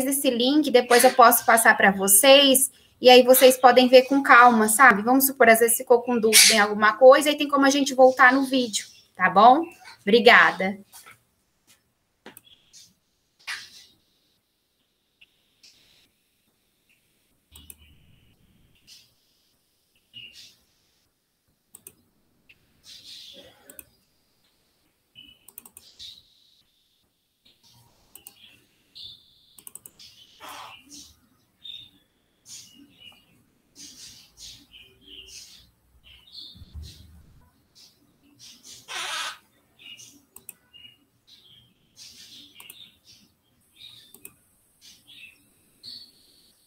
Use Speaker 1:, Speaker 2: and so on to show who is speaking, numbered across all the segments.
Speaker 1: desse link, depois eu posso passar para vocês, e aí vocês podem ver com calma, sabe? Vamos supor, às vezes ficou com dúvida em alguma coisa, e tem como a gente voltar no vídeo, tá bom? Obrigada.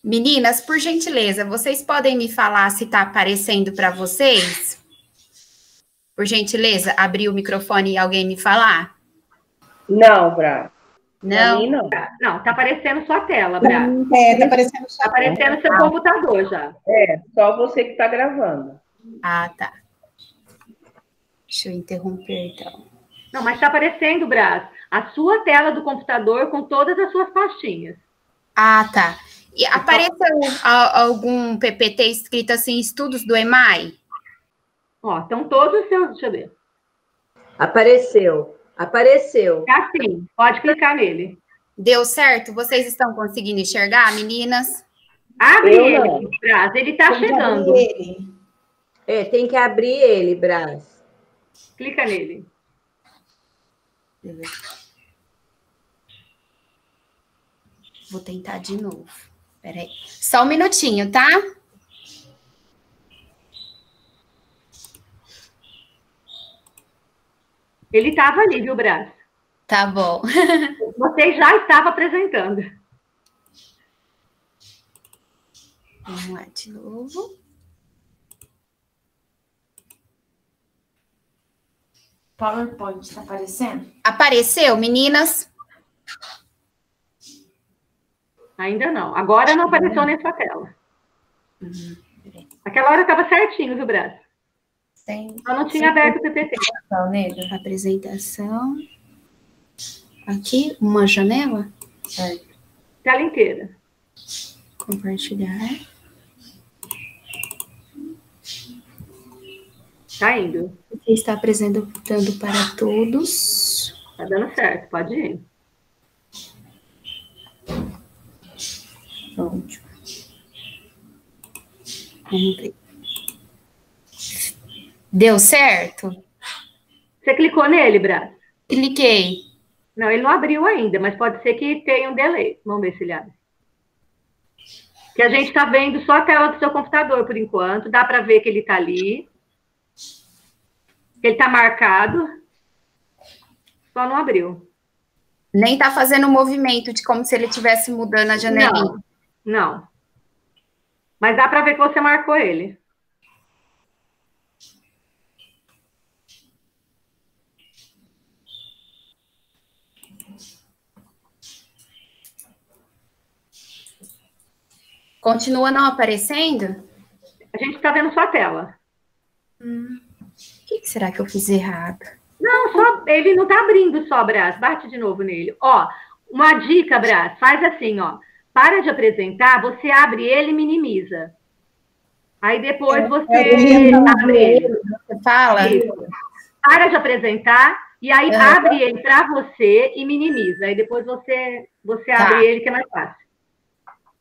Speaker 1: Meninas, por gentileza, vocês podem me falar se está aparecendo para vocês? Por gentileza, abrir o microfone e alguém me falar?
Speaker 2: Não, Bra.
Speaker 1: Não?
Speaker 2: Mim, não.
Speaker 3: Não, tá aparecendo sua tela, Bra.
Speaker 4: Tá aparecendo sua
Speaker 3: Tá aparecendo seu computador já.
Speaker 2: É, só você que tá gravando.
Speaker 1: Ah, tá. Deixa eu interromper, então.
Speaker 3: Não, mas tá aparecendo, Brás, a sua tela do computador com todas as suas pastinhas.
Speaker 1: Ah, tá. E apareceu algum PPT escrito assim, estudos do EMAI?
Speaker 3: Ó, estão todos os seus, deixa eu ver.
Speaker 5: Apareceu.
Speaker 3: É assim, pode clicar nele.
Speaker 1: Deu certo? Vocês estão conseguindo enxergar, meninas?
Speaker 3: Abre ele, Brás, ele tá chegando.
Speaker 5: É, tem que abrir ele, Brás.
Speaker 3: Clica nele.
Speaker 1: Vou tentar de novo. Peraí. Só um minutinho, tá?
Speaker 3: Ele estava ali, viu, Brás?
Speaker 1: Tá bom.
Speaker 3: Você já estava apresentando.
Speaker 1: Vamos lá de novo.
Speaker 4: PowerPoint está aparecendo?
Speaker 1: Apareceu, meninas?
Speaker 3: Ainda não. Agora não apareceu nessa tela. Aquela hora estava certinho, viu, Brás? Só não tinha aberto o PPT.
Speaker 1: Apresentação. Aqui, uma janela.
Speaker 3: Tela inteira.
Speaker 1: Compartilhar.
Speaker 3: Tá indo.
Speaker 1: Você está apresentando para todos.
Speaker 3: Tá dando certo, pode ir.
Speaker 1: Pronto. Vamos ver. Deu certo?
Speaker 3: Você clicou nele, Brás?
Speaker 1: Cliquei.
Speaker 3: Não, ele não abriu ainda, mas pode ser que tenha um delay. Vamos ver se ele abre. Que a gente está vendo só a tela do seu computador por enquanto. Dá para ver que ele está ali. Ele está marcado. Só não abriu.
Speaker 1: Nem está fazendo um movimento de como se ele estivesse mudando a janelinha.
Speaker 3: Não. Mas dá para ver que você marcou ele.
Speaker 1: Continua não aparecendo?
Speaker 3: A gente está vendo sua tela.
Speaker 1: O que será que eu fiz errado?
Speaker 3: Não, só ele não está abrindo só, Brás. Bate de novo nele. Ó, uma dica, Brás. Faz assim, ó. Para de apresentar, você abre ele e minimiza. Aí depois você abre ele.
Speaker 1: Você fala?
Speaker 3: Isso. Para de apresentar e aí abre ele para você e minimiza. Aí depois você abre ele, que é mais fácil.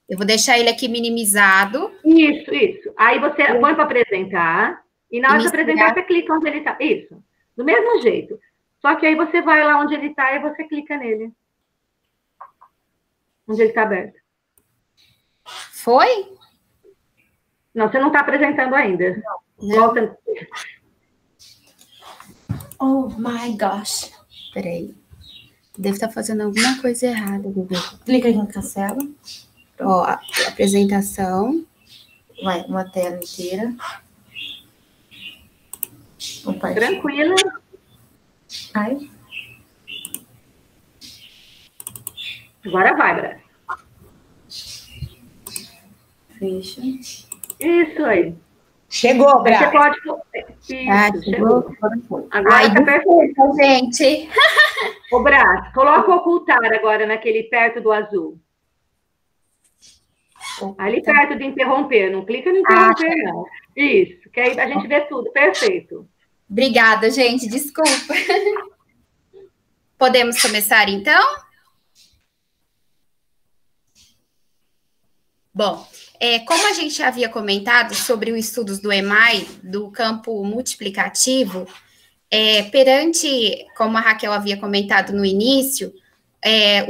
Speaker 1: Eu vou deixar ele aqui minimizado.
Speaker 3: Isso. Aí você põe para apresentar e na hora de apresentar você clica onde ele está. Isso. Do mesmo jeito. Só que aí você vai lá onde ele está e você clica nele. Onde ele está aberto.
Speaker 1: Foi?
Speaker 3: Não, você não está apresentando ainda.
Speaker 1: Não.
Speaker 3: Volta.
Speaker 1: Oh, my gosh. Peraí. Deve estar fazendo alguma coisa errada, vou ver.
Speaker 4: Clica aqui em cancela.
Speaker 1: Ó, a apresentação.
Speaker 4: Vai, uma tela inteira.
Speaker 3: Tranquila.
Speaker 4: Ai.
Speaker 3: Agora vai, Brás.
Speaker 4: Fecha.
Speaker 3: Isso aí.
Speaker 4: Chegou, Brás.
Speaker 3: Você pode... Isso, chegou. Agora tá perfeito.
Speaker 1: Gente.
Speaker 3: Ô, Brás, coloca o ocultar agora naquele perto do azul. Ali perto de interromper, não clica no interromper, não. Isso, que aí a gente vê tudo, perfeito.
Speaker 1: Obrigada, gente, desculpa. Podemos começar, então? Bom, como a gente havia comentado sobre os estudos do EMAI, do campo multiplicativo, perante, como a Raquel havia comentado no início,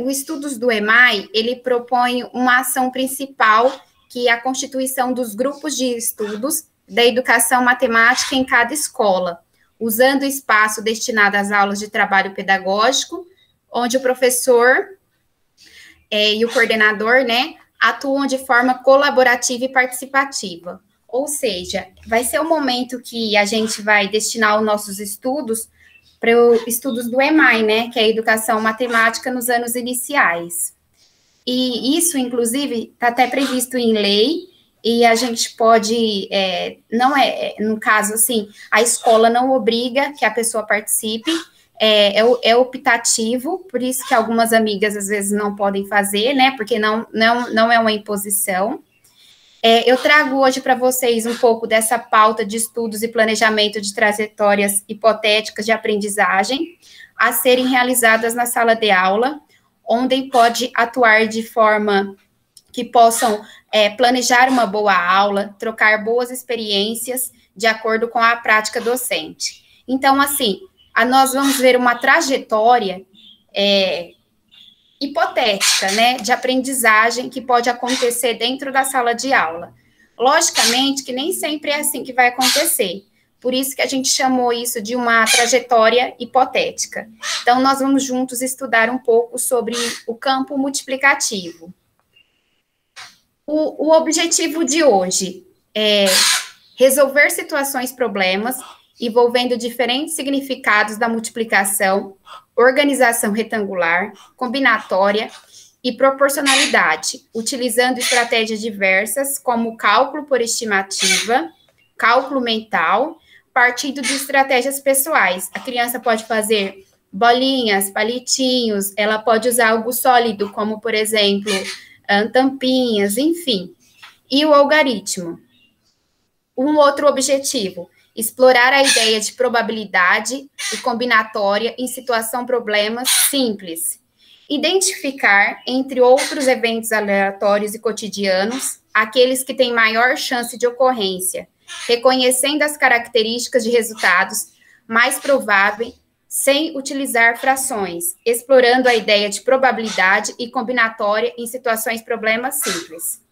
Speaker 1: os estudos do EMAI, ele propõe uma ação principal, que é a constituição dos grupos de estudos da educação matemática em cada escola, usando o espaço destinado às aulas de trabalho pedagógico, onde o professor e o coordenador, né, atuam de forma colaborativa e participativa. Ou seja, vai ser o momento que a gente vai destinar os nossos estudos para os estudos do EMAI, né, que é a educação matemática nos anos iniciais. E isso, inclusive, está até previsto em lei, e a gente pode, no caso, assim, a escola não obriga que a pessoa participe, é optativo, por isso que algumas amigas, às vezes, não podem fazer, né, porque não é uma imposição. Eu trago hoje para vocês um pouco dessa pauta de estudos e planejamento de trajetórias hipotéticas de aprendizagem a serem realizadas na sala de aula, onde pode atuar de forma que possam planejar uma boa aula, trocar boas experiências de acordo com a prática docente. Então, assim, nós vamos ver uma trajetória hipotética, né, de aprendizagem que pode acontecer dentro da sala de aula. Logicamente que nem sempre é assim que vai acontecer, por isso que a gente chamou isso de uma trajetória hipotética. Então, nós vamos juntos estudar um pouco sobre o campo multiplicativo. O objetivo de hoje é resolver problemas envolvendo diferentes significados da multiplicação, organização retangular, combinatória e proporcionalidade, utilizando estratégias diversas, como cálculo por estimativa, cálculo mental, partindo de estratégias pessoais. A criança pode fazer bolinhas, palitinhos, ela pode usar algo sólido, como, por exemplo, tampinhas, enfim. E o algarismo. Um outro objetivo, explorar a ideia de probabilidade e combinatória em situação-problemas simples. Identificar, entre outros eventos aleatórios e cotidianos, aqueles que têm maior chance de ocorrência, reconhecendo as características de resultados mais prováveis, sem utilizar frações, explorando a ideia de probabilidade e combinatória em situações-problemas simples.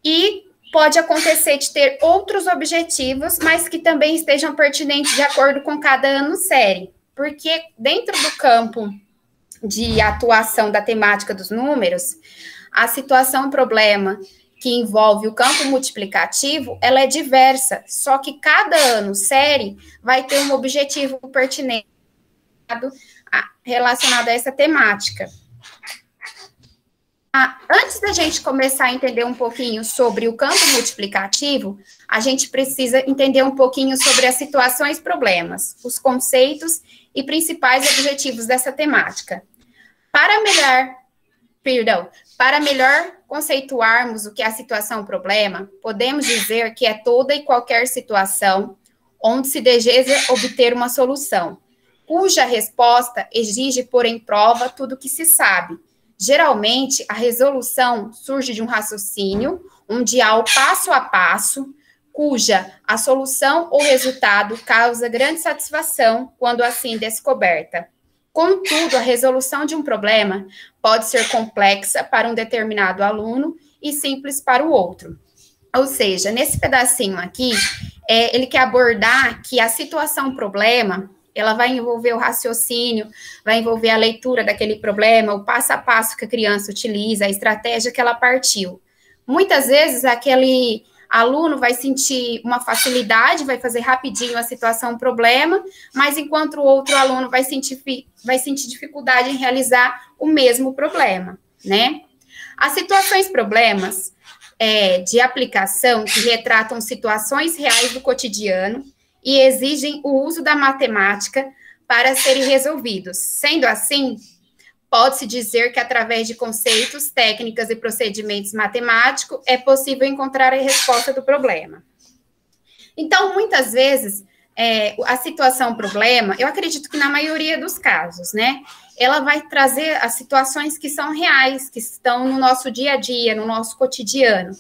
Speaker 1: E pode acontecer de ter outros objetivos, mas que também estejam pertinentes de acordo com cada ano-série, porque dentro do campo de atuação da temática dos números, a situação-problema que envolve o campo multiplicativo, ela é diversa, só que cada ano-série vai ter um objetivo pertinente relacionado a essa temática. Antes da gente começar a entender um pouquinho sobre o campo multiplicativo, a gente precisa entender um pouquinho sobre as situações-problemas, os conceitos e principais objetivos dessa temática. Para melhor conceituarmos o que é a situação-problema, podemos dizer que é toda e qualquer situação onde se deseja obter uma solução, cuja resposta exige pôr em prova tudo o que se sabe. Geralmente, a resolução surge de um raciocínio, onde há o passo a passo, cuja a solução ou resultado causa grande satisfação quando assim descoberta. Contudo, a resolução de um problema pode ser complexa para um determinado aluno e simples para o outro. Ou seja, nesse pedacinho aqui, ele quer abordar que a situação-problema, ela vai envolver o raciocínio, vai envolver a leitura daquele problema, o passo a passo que a criança utiliza, a estratégia que ela partiu. Muitas vezes, aquele aluno vai sentir uma facilidade, vai fazer rapidinho a situação-problema, mas enquanto o outro aluno vai sentir dificuldade em realizar o mesmo problema, né? As situações-problemas de aplicação que retratam situações reais do cotidiano e exigem o uso da matemática para serem resolvidos. Sendo assim, pode-se dizer que através de conceitos, técnicas e procedimentos matemáticos é possível encontrar a resposta do problema. Então, muitas vezes, a situação problema, eu acredito que na maioria dos casos, né, ela vai trazer as situações que são reais, que estão no nosso dia a dia, no nosso cotidiano,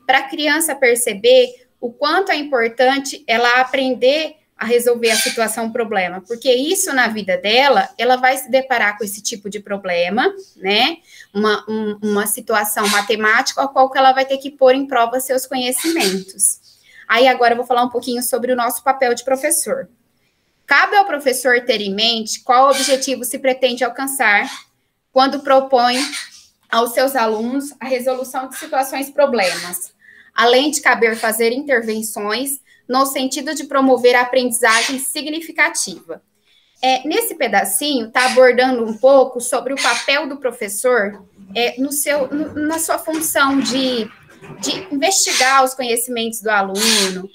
Speaker 1: para a criança perceber o quanto é importante ela aprender a resolver a situação problema, porque isso na vida dela, ela vai se deparar com esse tipo de problema, né, uma situação matemática, a qual que ela vai ter que pôr em prova seus conhecimentos. Aí agora eu vou falar um pouquinho sobre o nosso papel de professor. Cabe ao professor ter em mente qual objetivo se pretende alcançar quando propõe aos seus alunos a resolução de situações problemas, além de caber fazer intervenções no sentido de promover a aprendizagem significativa. Nesse pedacinho, está abordando um pouco sobre o papel do professor na sua função de investigar os conhecimentos do aluno,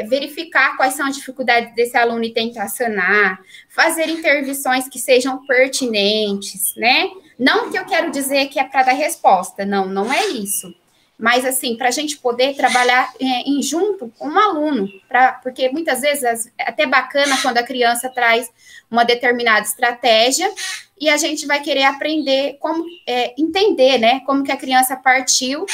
Speaker 1: verificar quais são as dificuldades desse aluno e tentar sanar, fazer intervenções que sejam pertinentes, né? Não que eu quero dizer que é para dar resposta, não é isso. Mas, assim, para a gente poder trabalhar junto com um aluno, porque muitas vezes é até bacana quando a criança traz uma determinada estratégia e a gente vai querer aprender como entender, né, como que a criança partiu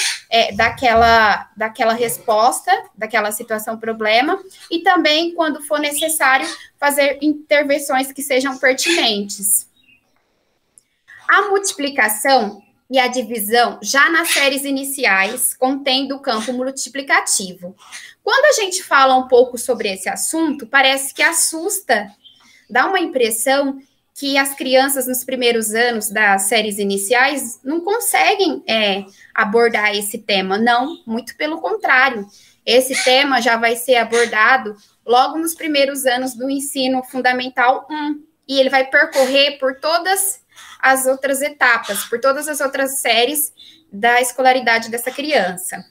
Speaker 1: daquela resposta, daquela situação problema, e também, quando for necessário, fazer intervenções que sejam pertinentes. A multiplicação e a divisão já nas séries iniciais, contendo o campo multiplicativo. Quando a gente fala um pouco sobre esse assunto, parece que assusta, dá uma impressão que as crianças nos primeiros anos das séries iniciais não conseguem abordar esse tema. Não, muito pelo contrário. Esse tema já vai ser abordado logo nos primeiros anos do ensino fundamental 1, e ele vai percorrer por todas as outras etapas, por todas as outras séries da escolaridade dessa criança.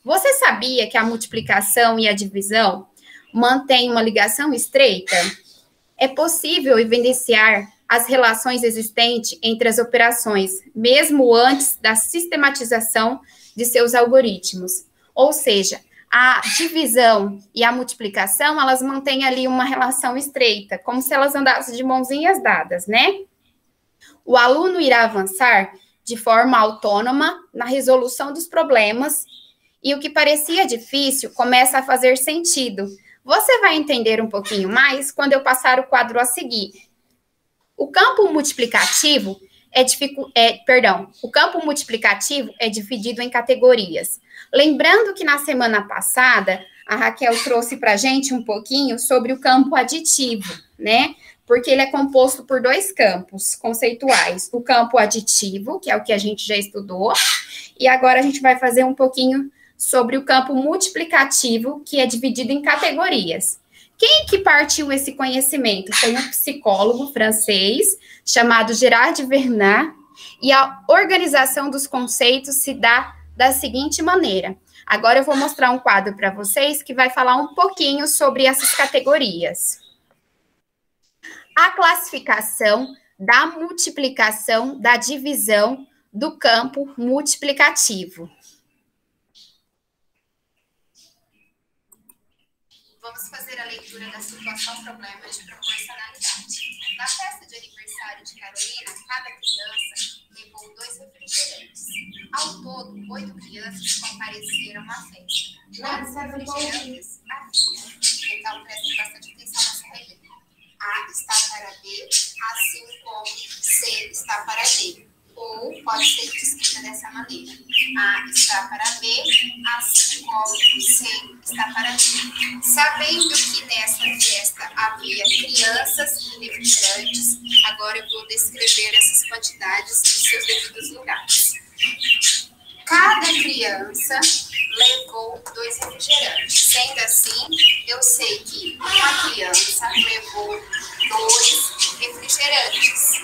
Speaker 1: Você sabia que a multiplicação e a divisão mantêm uma ligação estreita? É possível evidenciar as relações existentes entre as operações, mesmo antes da sistematização de seus algoritmos. Ou seja, a divisão e a multiplicação, elas mantêm ali uma relação estreita, como se elas andassem de mãozinhas dadas, né? O aluno irá avançar de forma autônoma na resolução dos problemas e o que parecia difícil começa a fazer sentido. Você vai entender um pouquinho mais quando eu passar o quadro a seguir. O campo multiplicativo é dividido em categorias. Lembrando que na semana passada, a Raquel trouxe para a gente um pouquinho sobre o campo aditivo, né? Porque ele é composto por 2 campos conceituais. O campo aditivo, que é o que a gente já estudou, e agora a gente vai fazer um pouquinho sobre o campo multiplicativo, que é dividido em categorias. Quem que partiu esse conhecimento? Foi um psicólogo francês chamado Gerard Vernat, e a organização dos conceitos se dá da seguinte maneira. Agora eu vou mostrar um quadro para vocês que vai falar um pouquinho sobre essas categorias. A classificação da multiplicação, da divisão do campo multiplicativo. Vamos fazer a leitura da situação problema de proporcionalidade. Na festa de aniversário de Carolina, cada criança levou 2 refrigerantes. Ao todo, 8 crianças compareceram à festa. Quantos refrigerantes havia? Então, prestem bastante atenção nessa regra. A está para B, assim como C está para D. Ou pode ser descrita dessa maneira. A está para B, assim como C está para D. Sabendo que nessa festa havia crianças e refrigerantes, agora eu vou descrever essas quantidades em seus devidos lugares. Cada criança levou 2 refrigerantes. Sendo assim, eu sei que uma criança levou 2 refrigerantes.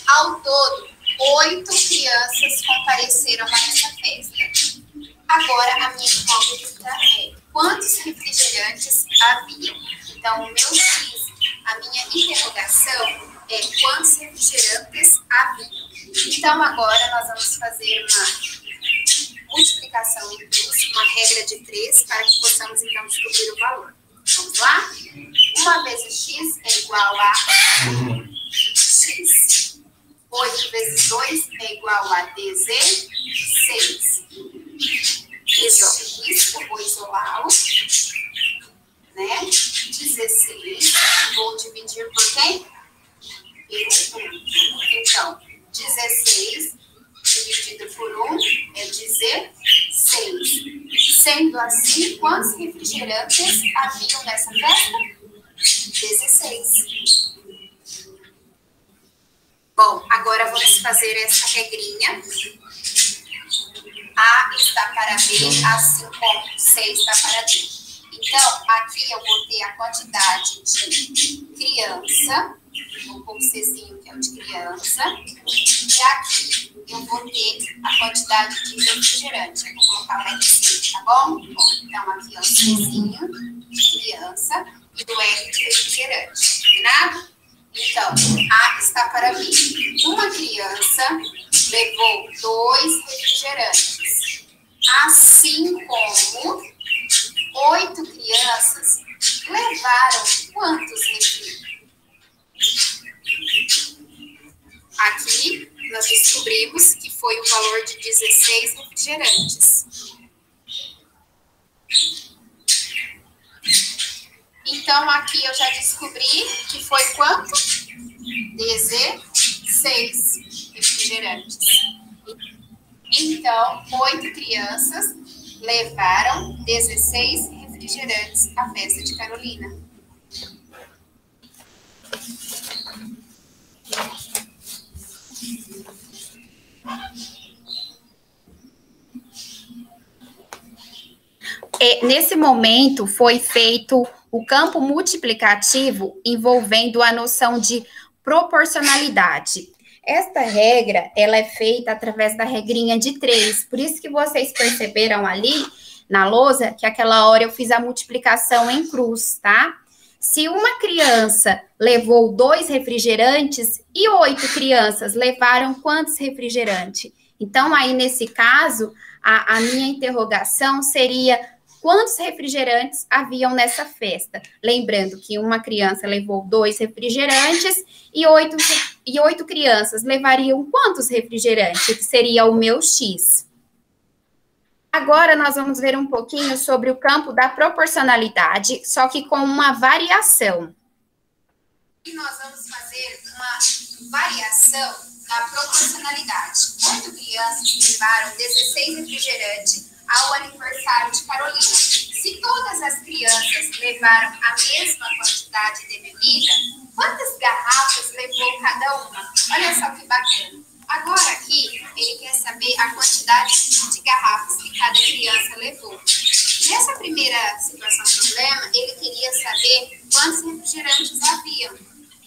Speaker 1: Ao todo, 8 crianças compareceram a essa festa. Agora, a minha incógnita é: quantos refrigerantes havia? Então, o meu X a minha interrogação é quantos refrigerantes haviam. Então, agora nós vamos fazer uma multiplicação em cruz, uma regra de 3, para que possamos, então, descobrir o valor. Vamos lá? 1 vezes x é igual a x. 8 vezes 2 é igual a 16. X, eu vou isolá-lo, né? 16, vou dividir por quem? Pelo 1. Então, 16 dividido por 1 é 16. Sendo assim, quantos refrigerantes haviam nessa festa? 16. Bom, agora vamos fazer essa regrinha. A está para B, assim como C está para D. Então, aqui eu vou ter a quantidade de criança, vou pôr o Czinho, que é o de criança, e aqui eu vou ter a quantidade de refrigerante. Eu vou colocar lá em cima, tá bom? Bom, então, aqui é o Czinho de criança e o R de refrigerante, combinado? Então, A está para B. Uma criança levou 2 refrigerantes, assim como 8 crianças levaram quantos refrigerantes? Aqui, nós descobrimos que foi o valor de 16 refrigerantes. Então, aqui eu já descobri que foi quanto? 16 refrigerantes. Então, 8 crianças levaram 16 refrigerantes à festa de Carolina. Nesse momento, foi feito o campo multiplicativo envolvendo a noção de proporcionalidade. Esta regra, ela é feita através da regrinha de 3, por isso que vocês perceberam ali na lousa que aquela hora eu fiz a multiplicação em cruz, tá? Se uma criança levou 2 refrigerantes e 8 crianças levaram quantos refrigerantes? Então, aí nesse caso, a minha interrogação seria: quantos refrigerantes haviam nessa festa? Lembrando que uma criança levou 2 refrigerantes e 8 crianças levariam quantos refrigerantes? Que seria o meu X. Agora, nós vamos ver um pouquinho sobre o campo da proporcionalidade, só que com uma variação. E nós vamos fazer uma variação da proporcionalidade. 8 crianças levaram 16 refrigerantes ao aniversário de Carolina. Se todas as crianças levaram a mesma quantidade de bebida, quantas garrafas levou cada uma? Olha só que bacana. Agora aqui, ele quer saber a quantidade de garrafas que cada criança levou. Nessa primeira situação problema, ele queria saber quantos refrigerantes haviam.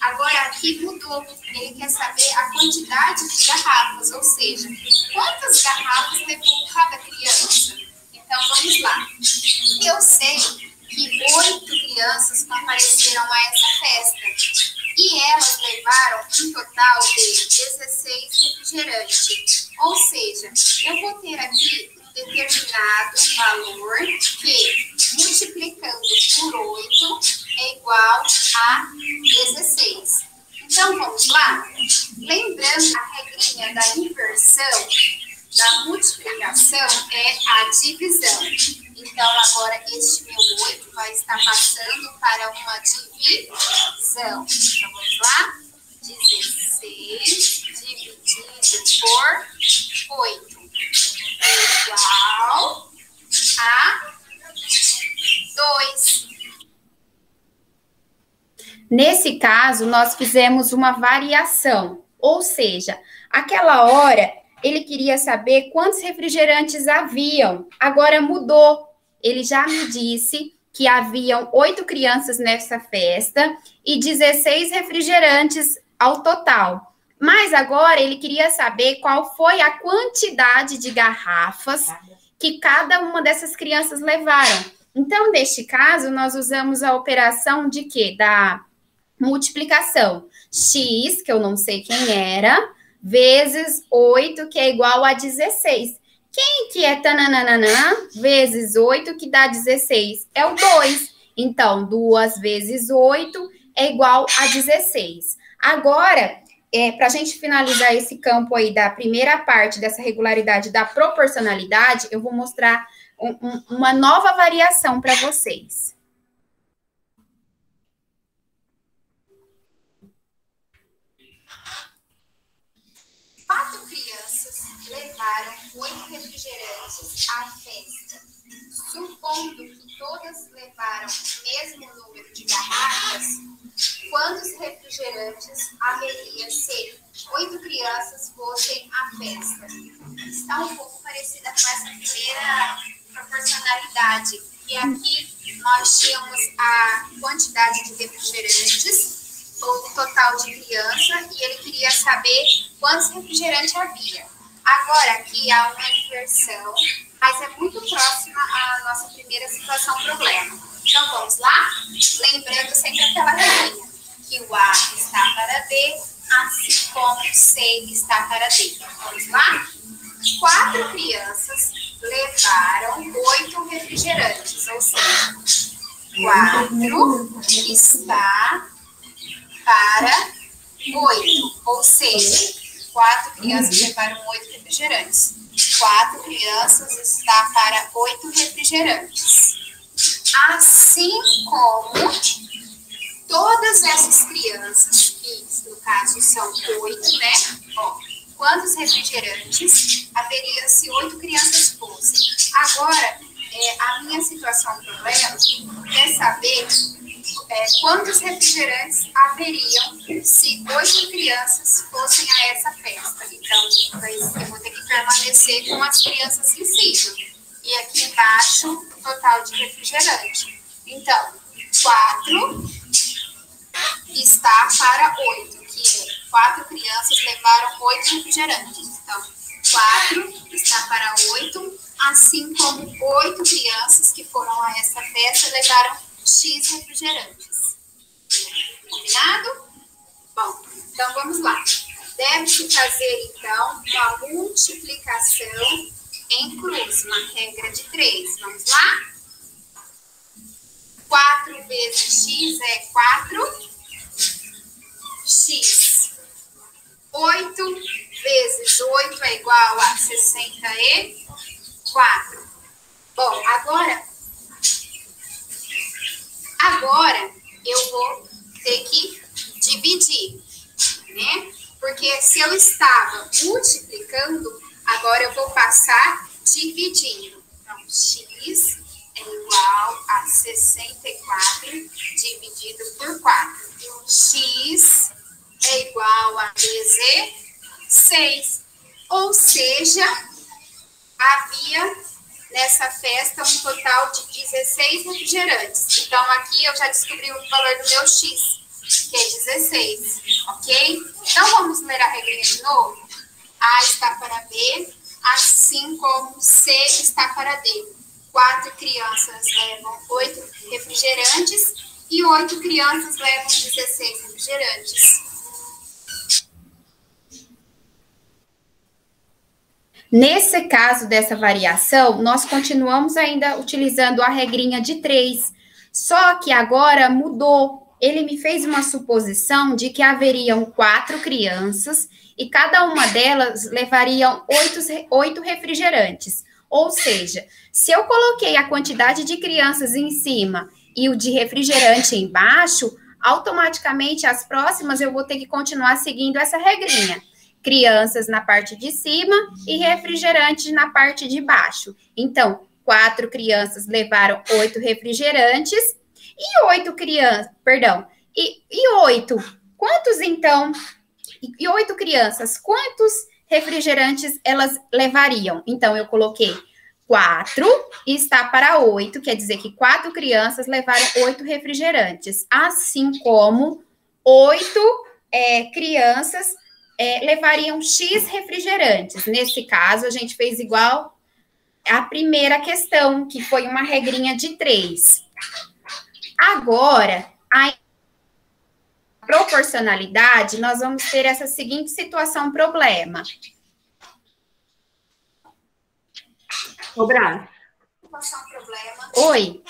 Speaker 1: Agora aqui mudou, ele quer saber a quantidade de garrafas, ou seja, quantas garrafas levou cada criança. Então, vamos lá. Eu sei que 8 crianças compareceram a essa festa e elas levaram um total de 16 refrigerantes. Ou seja, eu vou ter aqui um determinado valor que, multiplicando por 8, é igual a 16. Então, vamos lá? Lembrando a regrinha da inversão, da multiplicação, é a divisão. Então, agora, este meu 8 vai estar passando para uma divisão. Então, vamos lá? 16 dividido por 8 é igual a 2. Nesse caso, nós fizemos uma variação, ou seja, aquela hora ele queria saber quantos refrigerantes haviam, agora mudou. Ele já me disse que haviam 8 crianças nessa festa e 16 refrigerantes ao total. Mas agora ele queria saber qual foi a quantidade de garrafas que cada uma dessas crianças levaram. Então, neste caso, nós usamos a operação de quê? Da multiplicação. X, que eu não sei quem era, vezes 8, que é igual a 16. Quem que é tananana, vezes 8, que dá 16? É o 2. Então, 2 vezes 8 é igual a 16. Agora, para a gente finalizar esse campo aí da primeira parte dessa regularidade da proporcionalidade, eu vou mostrar uma nova variação para vocês. Quatro crianças levaram 8 refrigerantes à festa. Supondo que todas levaram o mesmo número de garrafas, quantos refrigerantes haveria se 8 crianças fossem à festa? Está um pouco parecida com essa primeira proporcionalidade. E aqui nós tínhamos a quantidade de refrigerantes, ou o total de criança, e ele queria saber quantos refrigerantes havia. Agora, aqui há uma inversão, mas é muito próxima à nossa primeira situação problema. Então, vamos lá? Lembrando sempre aquela regrinha, que o A está para B, assim como o C está para D. Vamos lá? 4 crianças levaram 8 refrigerantes, ou seja, 4 está para 8, ou seja, 4 crianças levaram 8 refrigerantes. 4 crianças está para 8 refrigerantes. Assim como todas essas crianças, que no caso são 8, né? Ó, quantos refrigerantes haveria se 8 crianças fossem? Agora, a minha situação problema é saber quantos refrigerantes haveriam se 8 crianças fossem a essa festa. Então, eu vou ter que permanecer com as crianças em cima. E aqui embaixo, o total de refrigerante. Então, 4 está para 8, que é 4 crianças levaram 8 refrigerantes. Então, 4 está para 8, assim como 8 crianças que foram a essa festa levaram X refrigerantes. Combinado? Bom, então vamos lá. Deve-se fazer, então, uma multiplicação em cruz, uma regra de 3. Vamos lá? 4 vezes X é 4. X. 8 vezes 8 é igual a 64. Bom, agora eu vou ter que dividir, né? Porque se eu estava multiplicando, agora eu vou passar dividindo. Então, X é igual a 64 dividido por 4. X é igual a 16. Ou seja, havia nessa festa um total de 16 refrigerantes. Então, aqui eu já descobri o valor do meu X, que é 16, ok? Então, vamos ler a regrinha de novo? A está para B, assim como C está para D. 4 crianças levam 8 refrigerantes e 8 crianças levam 16 refrigerantes. Nesse caso dessa variação, nós continuamos ainda utilizando a regrinha de 3, só que agora mudou. Ele me fez uma suposição de que haveriam 4 crianças e cada uma delas levariam 8 refrigerantes. Ou seja, se eu coloquei a quantidade de crianças em cima e o de refrigerante embaixo, automaticamente as próximas eu vou ter que continuar seguindo essa regrinha. Crianças na parte de cima e refrigerantes na parte de baixo. Então, 4 crianças levaram 8 refrigerantes e 8 crianças, perdão, e 8. Quantos, então, e 8 crianças, quantos refrigerantes elas levariam? Então, eu coloquei 4 e está para 8, quer dizer que 4 crianças levaram 8 refrigerantes, assim como 8 crianças levariam X refrigerantes. Nesse caso, a gente fez igual a primeira questão, que foi uma regrinha de 3. Agora, proporcionalidade, nós vamos ter essa seguinte situação, problema.
Speaker 3: Ô, Brás.
Speaker 1: Oi.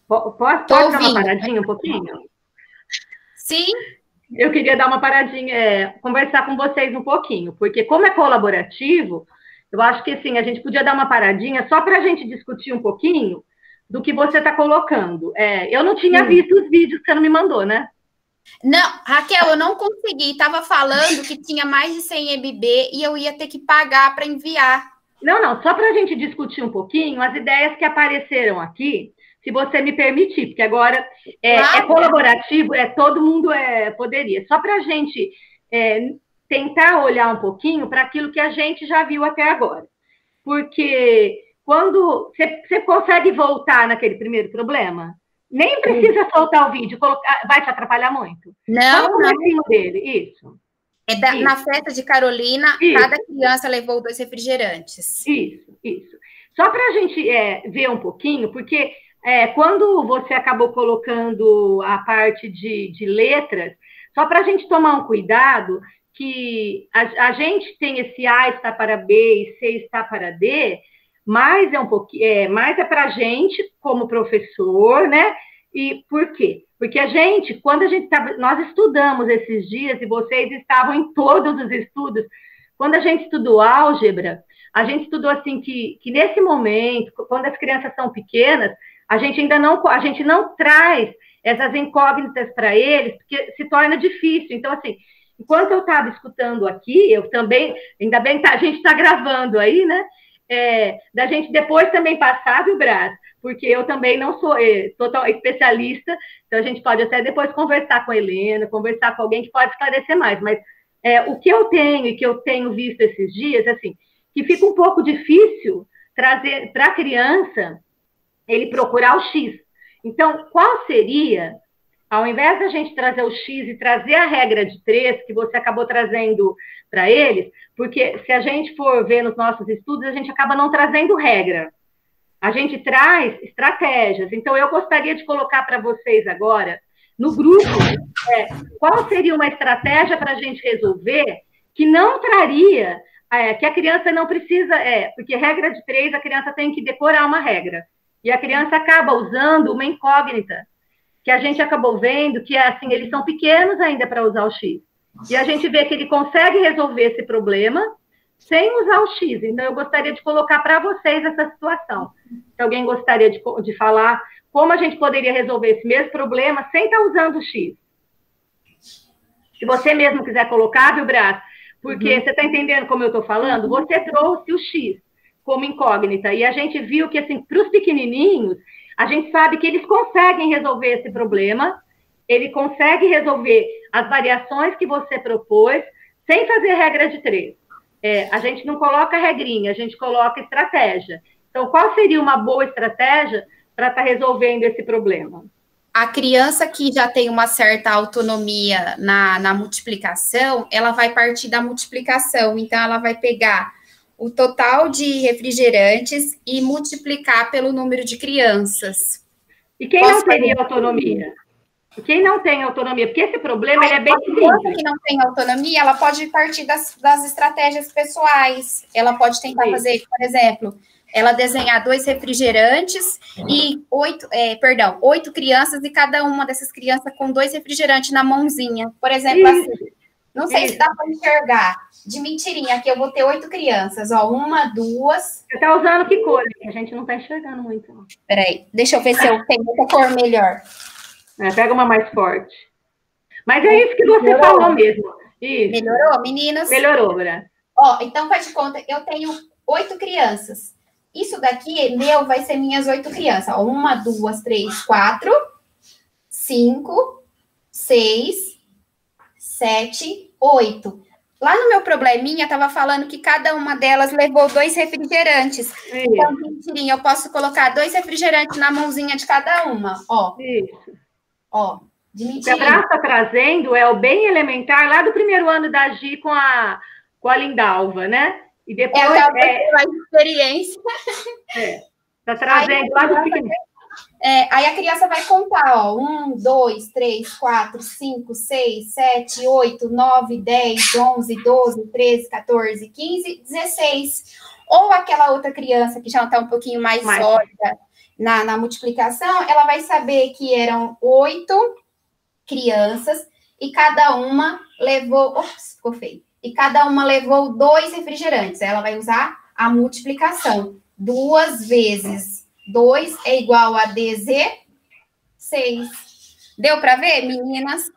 Speaker 3: Pode dar uma paradinha um pouquinho?
Speaker 1: Sim.
Speaker 3: Eu queria dar uma paradinha, conversar com vocês um pouquinho, porque como é colaborativo, eu acho que assim, a gente podia dar uma paradinha só para a gente discutir um pouquinho do que você está colocando. Eu não tinha visto os vídeos que você não me mandou, né?
Speaker 1: Não, Raquel, eu não consegui. Estava falando que tinha mais de 100 MB e eu ia ter que pagar para enviar.
Speaker 3: Não, só para a gente discutir um pouquinho as ideias que apareceram aqui, se você me permitir, porque agora
Speaker 1: Claro.
Speaker 3: É colaborativo, todo mundo poderia. Só para a gente tentar olhar um pouquinho para aquilo que a gente já viu até agora. Porque quando você consegue voltar naquele primeiro problema, nem precisa soltar o vídeo, vai te atrapalhar muito.
Speaker 1: Não,
Speaker 3: Só o comecinho dele, isso. Isso.
Speaker 1: Na festa de Carolina,
Speaker 3: Isso.
Speaker 1: cada criança levou 2 refrigerantes.
Speaker 3: Isso. Só para a gente ver um pouquinho, porque quando você acabou colocando a parte de letras, só para a gente tomar um cuidado, que a gente tem esse A está para B e C está para D, mas mais é para a gente, como professor, né? E por quê? Porque quando nós estudamos esses dias, e vocês estavam em todos os estudos, quando a gente estudou álgebra, a gente estudou assim que nesse momento, quando as crianças são pequenas, a gente não traz essas incógnitas para eles, porque se torna difícil. Então, assim, enquanto eu estava escutando aqui, eu também, ainda bem que a gente está gravando aí, né? Da gente depois também passar, viu, Brás? Porque eu também não sou total especialista, então a gente pode até depois conversar com a Helena, conversar com alguém que pode esclarecer mais, mas o que eu tenho e que eu tenho visto esses dias, assim, que fica um pouco difícil trazer para a criança ele procurar o X. Então, qual seria, ao invés da gente trazer o X e trazer a regra de 3, que você acabou trazendo para eles, porque se a gente for ver nos nossos estudos, a gente acaba não trazendo regra. A gente traz estratégias. Então, eu gostaria de colocar para vocês agora, no grupo, qual seria uma estratégia para a gente resolver que não traria, que a criança não precisa, porque regra de 3, a criança tem que decorar uma regra. E a criança acaba usando uma incógnita, que a gente acabou vendo que, assim, eles são pequenos ainda para usar o X. E a gente vê que ele consegue resolver esse problema sem usar o X. Então, eu gostaria de colocar para vocês essa situação. Se alguém gostaria de falar como a gente poderia resolver esse mesmo problema sem estar usando o X. Se você mesmo quiser colocar, viu, Brás? Porque você está entendendo como eu estou falando? Você trouxe o X como incógnita. E a gente viu que, assim, para os pequenininhos, a gente sabe que eles conseguem resolver esse problema, ele consegue resolver as variações que você propôs, sem fazer regra de 3. A gente não coloca regrinha, a gente coloca estratégia. Então, qual seria uma boa estratégia para estar resolvendo esse problema?
Speaker 1: A criança que já tem uma certa autonomia na multiplicação, ela vai partir da multiplicação. Então, ela vai pegar o total de refrigerantes e multiplicar pelo número de crianças.
Speaker 3: E quem não teria autonomia? Quem não tem autonomia? Porque esse problema ele é bem simples. A criança
Speaker 1: que não tem autonomia, ela pode partir das estratégias pessoais. Ela pode tentar fazer, por exemplo, ela desenhar 2 refrigerantes e 8 crianças, e cada uma dessas crianças com 2 refrigerantes na mãozinha. Por exemplo, assim, não sei se dá para enxergar. De mentirinha, aqui eu vou ter 8 crianças. Ó, 1, 2...
Speaker 3: Você está usando que cor? A gente não está enxergando muito. Não.
Speaker 1: Peraí, deixa eu ver se eu tenho outra cor melhor.
Speaker 3: Pega uma mais forte. Mas é isso que você falou mesmo. Isso.
Speaker 1: Melhorou, meninas?
Speaker 3: Melhorou, Bra.
Speaker 1: Ó, então faz de conta, eu tenho 8 crianças. Isso daqui, vai ser minhas 8 crianças. Ó, 1, 2, 3, 4, 5, 6, 7, 8. Lá no meu probleminha, estava falando que cada uma delas levou 2 refrigerantes. Então, mentirinha, eu posso colocar 2 refrigerantes na mãozinha de cada uma. Ó.
Speaker 3: Isso.
Speaker 1: Ó, de
Speaker 3: mentirinha. O que a Brás está trazendo é o bem elementar lá do primeiro ano da Gi com a Lindalva, né? E depois...
Speaker 1: a experiência.
Speaker 3: Está trazendo lá do pequeno.
Speaker 1: Aí a criança vai contar, ó, 1, 2, 3, 4, 5, 6, 7, 8, 9, 10, 11, 12, 13, 14, 15, 16. Ou aquela outra criança que já está um pouquinho mais sólida na multiplicação, ela vai saber que eram 8 crianças e cada uma levou... Ops, ficou feio. E cada uma levou 2 refrigerantes. Ela vai usar a multiplicação. 2 vezes 2 é igual a 16. Deu para ver, meninas?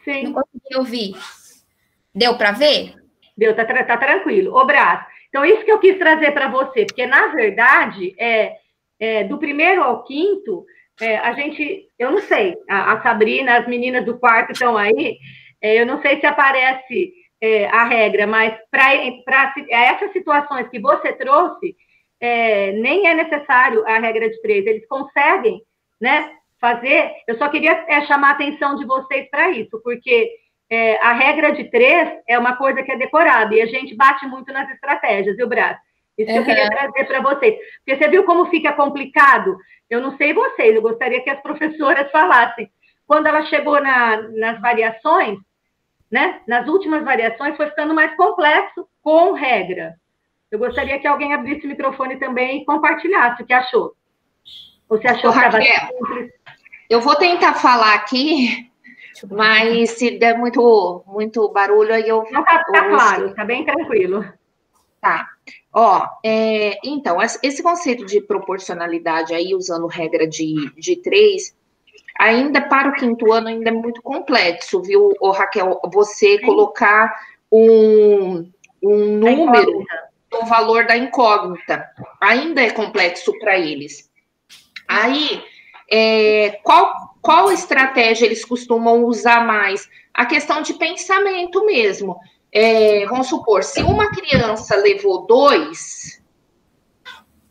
Speaker 3: Sim.
Speaker 1: Não consegui ouvir. Deu para ver?
Speaker 3: Deu, tá tranquilo. Ô, Brás, então isso que eu quis trazer para você, porque, na verdade, do primeiro ao quinto, a gente, eu não sei, a Sabrina, as meninas do quarto estão aí, eu não sei se aparece a regra, mas para essas situações que você trouxe, nem é necessário a regra de 3, eles conseguem, né, fazer. Eu só queria chamar a atenção de vocês para isso, porque a regra de 3 é uma coisa que é decorada, e a gente bate muito nas estratégias, viu, Brás? Isso que eu queria trazer para vocês. Porque você viu como fica complicado? Eu não sei vocês, eu gostaria que as professoras falassem. Quando ela chegou nas variações, né, nas últimas variações, foi ficando mais complexo com regra. Eu gostaria que alguém abrisse o microfone também e compartilhasse o que achou. Você achou que estava simples?
Speaker 6: Eu vou tentar falar aqui, mas se der muito barulho, aí eu...
Speaker 3: Não, tá claro, tá bem tranquilo.
Speaker 6: Tá. Ó, então, esse conceito de proporcionalidade aí, usando regra de 3, ainda para o quinto ano, ainda é muito complexo, viu, Raquel? Você colocar um número no valor da incógnita. Ainda é complexo para eles. Aí, qual estratégia eles costumam usar mais? A questão de pensamento mesmo. Vamos supor, se uma criança levou 2,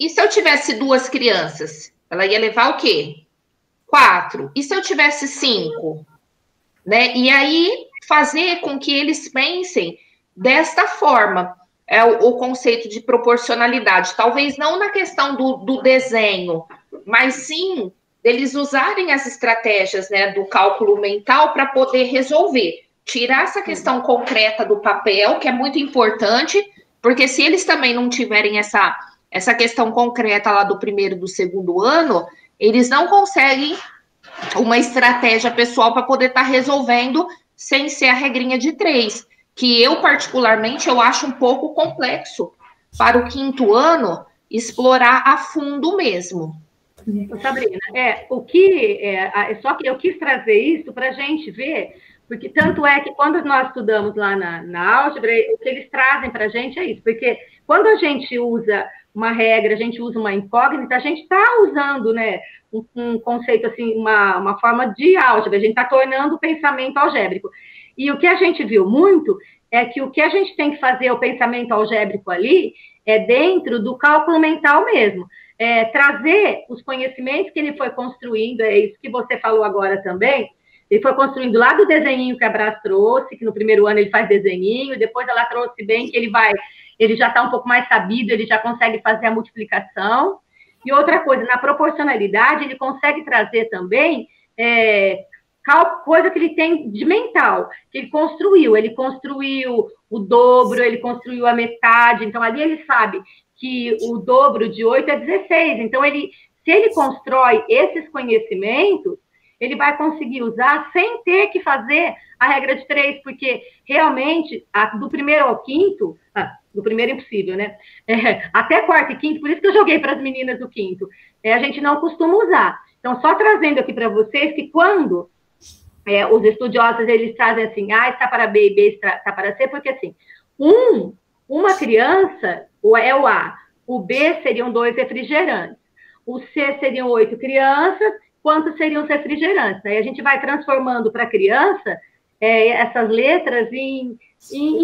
Speaker 6: e se eu tivesse 2 crianças? Ela ia levar o quê? 4. E se eu tivesse 5? Né? E aí, fazer com que eles pensem desta forma. O conceito de proporcionalidade. Talvez não na questão do desenho, mas sim eles usarem as estratégias, né, do cálculo mental para poder resolver. Tirar essa questão concreta do papel, que é muito importante, porque se eles também não tiverem essa questão concreta lá do primeiro e do segundo ano, eles não conseguem uma estratégia pessoal para poder estar resolvendo sem ser a regrinha de 3, que eu, particularmente, eu acho um pouco complexo para o quinto ano explorar a fundo mesmo.
Speaker 3: Sabrina, só que eu quis trazer isso para a gente ver, porque tanto é que quando nós estudamos lá na álgebra, o que eles trazem para a gente é isso, porque quando a gente usa uma regra, a gente usa uma incógnita, a gente está usando, né, um conceito, assim, uma forma de álgebra, a gente está tornando o pensamento algébrico. E o que a gente viu muito é que o que a gente tem que fazer, o pensamento algébrico ali, é dentro do cálculo mental mesmo. Trazer os conhecimentos que ele foi construindo, é isso que você falou agora também, ele foi construindo lá do desenhinho que a Brás trouxe, que no primeiro ano ele faz desenhinho, depois ela trouxe bem que ele já está um pouco mais sabido, ele já consegue fazer a multiplicação. E outra coisa, na proporcionalidade, ele consegue trazer também coisa que ele tem de mental, que ele construiu o dobro, ele construiu a metade, então ali ele sabe que o dobro de 8 é 16, então se ele constrói esses conhecimentos, ele vai conseguir usar sem ter que fazer a regra de 3, porque realmente, do primeiro ao quinto, do primeiro é impossível, né? Até quarto e quinto, por isso que eu joguei para as meninas do quinto, a gente não costuma usar. Então, só trazendo aqui para vocês que quando os estudiosos, eles trazem assim, A está para B e B está para C, porque assim, uma criança, é o A, o B seriam 2 refrigerantes, o C seriam 8 crianças, quantos seriam os refrigerantes? Aí a gente vai transformando para a criança essas letras em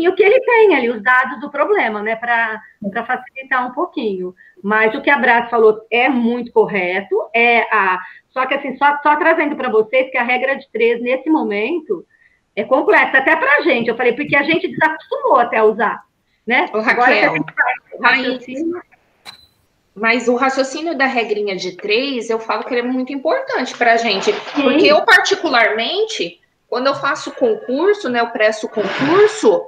Speaker 3: o que ele tem ali, os dados do problema, né, para facilitar um pouquinho. Mas o que a Brás falou é muito correto, só que assim, só trazendo para vocês que a regra de 3, nesse momento, é complexa, até para a gente, eu falei, porque a gente desacostumou até a usar, né?
Speaker 6: Ô, Raquel, Mas o raciocínio da regrinha de 3, eu falo que ele é muito importante para a gente. Porque eu, particularmente, quando eu faço concurso, né, eu presto concurso,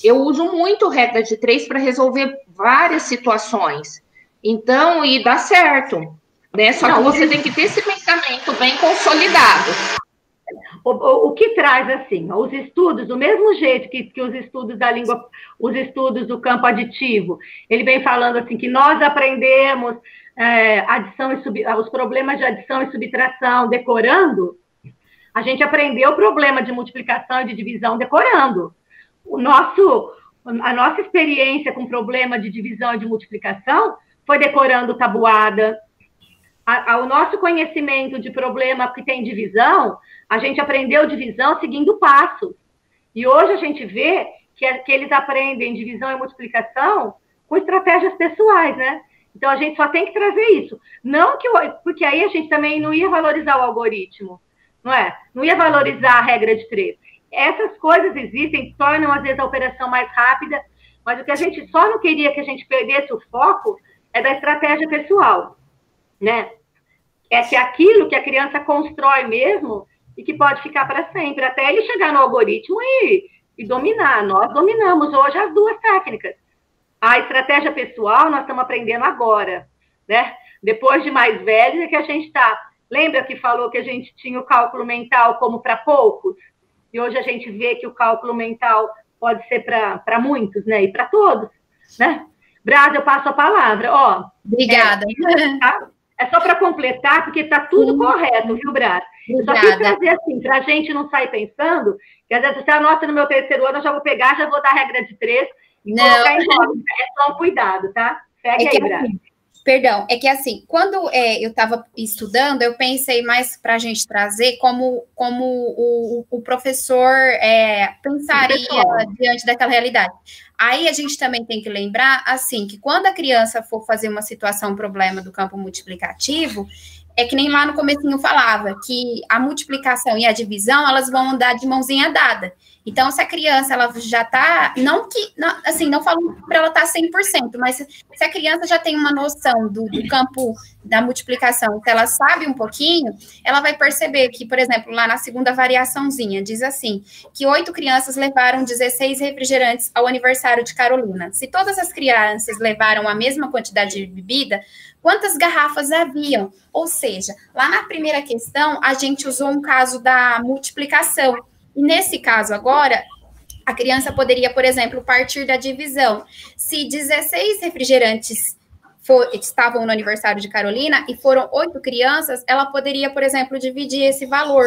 Speaker 6: eu uso muito regra de 3 para resolver várias situações. Então, e dá certo, né? Só que você tem que ter esse pensamento bem consolidado.
Speaker 3: O que traz, assim, os estudos, do mesmo jeito que os estudos da língua, os estudos do campo aditivo, ele vem falando, assim, que nós aprendemos adição e os problemas de adição e subtração decorando, a gente aprendeu o problema de multiplicação e de divisão decorando. A nossa experiência com problema de divisão e de multiplicação foi decorando tabuada. O nosso conhecimento de problema que tem divisão, a gente aprendeu divisão seguindo passos. E hoje a gente vê que eles aprendem divisão e multiplicação com estratégias pessoais, né? Então, a gente só tem que trazer isso. Não que porque aí a gente também não ia valorizar o algoritmo, não é? Não ia valorizar a regra de 3. Essas coisas existem, tornam, às vezes, a operação mais rápida, mas o que a gente só não queria que a gente perdesse o foco é da estratégia pessoal, né? É que aquilo que a criança constrói mesmo e que pode ficar para sempre, até ele chegar no algoritmo e dominar. Nós dominamos hoje as duas técnicas. A estratégia pessoal nós estamos aprendendo agora, né? Depois de mais velhos é que a gente está... Lembra que falou que a gente tinha o cálculo mental como para poucos? E hoje a gente vê que o cálculo mental pode ser para muitos, né? E para todos, né? Braz, eu passo a palavra. Ó,
Speaker 1: Obrigada.
Speaker 3: É só para completar, porque está tudo correto, viu, Braz? Eu só quis trazer assim, para a gente não sair pensando, que às vezes você anota no meu terceiro ano, eu já vou pegar, já vou dar a regra de 3 e colocar em roda. É só um cuidado, tá? Segue aí, Braz.
Speaker 1: Perdão, é que assim, quando eu estava estudando, eu pensei mais para a gente trazer como o professor pensaria diante daquela realidade. Aí a gente também tem que lembrar, assim, que quando a criança for fazer uma situação, um problema do campo multiplicativo, é que nem lá no comecinho falava, que a multiplicação e a divisão, elas vão andar de mãozinha dada. Então, se a criança, ela já está, não falo para ela estar 100%, mas se a criança já tem uma noção do campo da multiplicação, se ela sabe um pouquinho, ela vai perceber que, por exemplo, lá na segunda variaçãozinha, diz assim, que 8 crianças levaram 16 refrigerantes ao aniversário de Carolina. Se todas as crianças levaram a mesma quantidade de bebida, quantas garrafas haviam? Ou seja, lá na primeira questão, a gente usou um caso da multiplicação. E nesse caso agora, a criança poderia, por exemplo, partir da divisão. Se 16 refrigerantes estavam no aniversário de Carolina e foram 8 crianças, ela poderia, por exemplo, dividir esse valor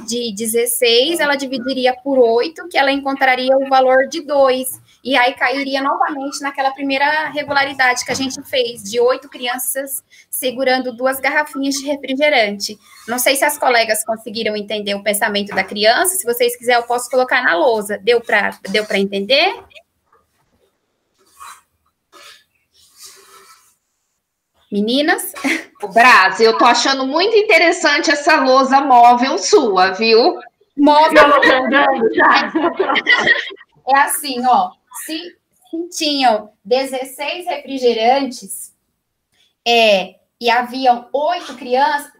Speaker 1: de 16, ela dividiria por 8, que ela encontraria o valor de 2. E aí cairia novamente naquela primeira regularidade que a gente fez, de 8 crianças segurando 2 garrafinhas de refrigerante. Não sei se as colegas conseguiram entender o pensamento da criança. Se vocês quiserem, eu posso colocar na lousa. Deu para entender? Meninas?
Speaker 6: Braz, eu tô achando muito interessante essa lousa móvel sua, viu?
Speaker 1: Móvel. É assim, ó. Se tinham 16 refrigerantes e haviam 8 crianças,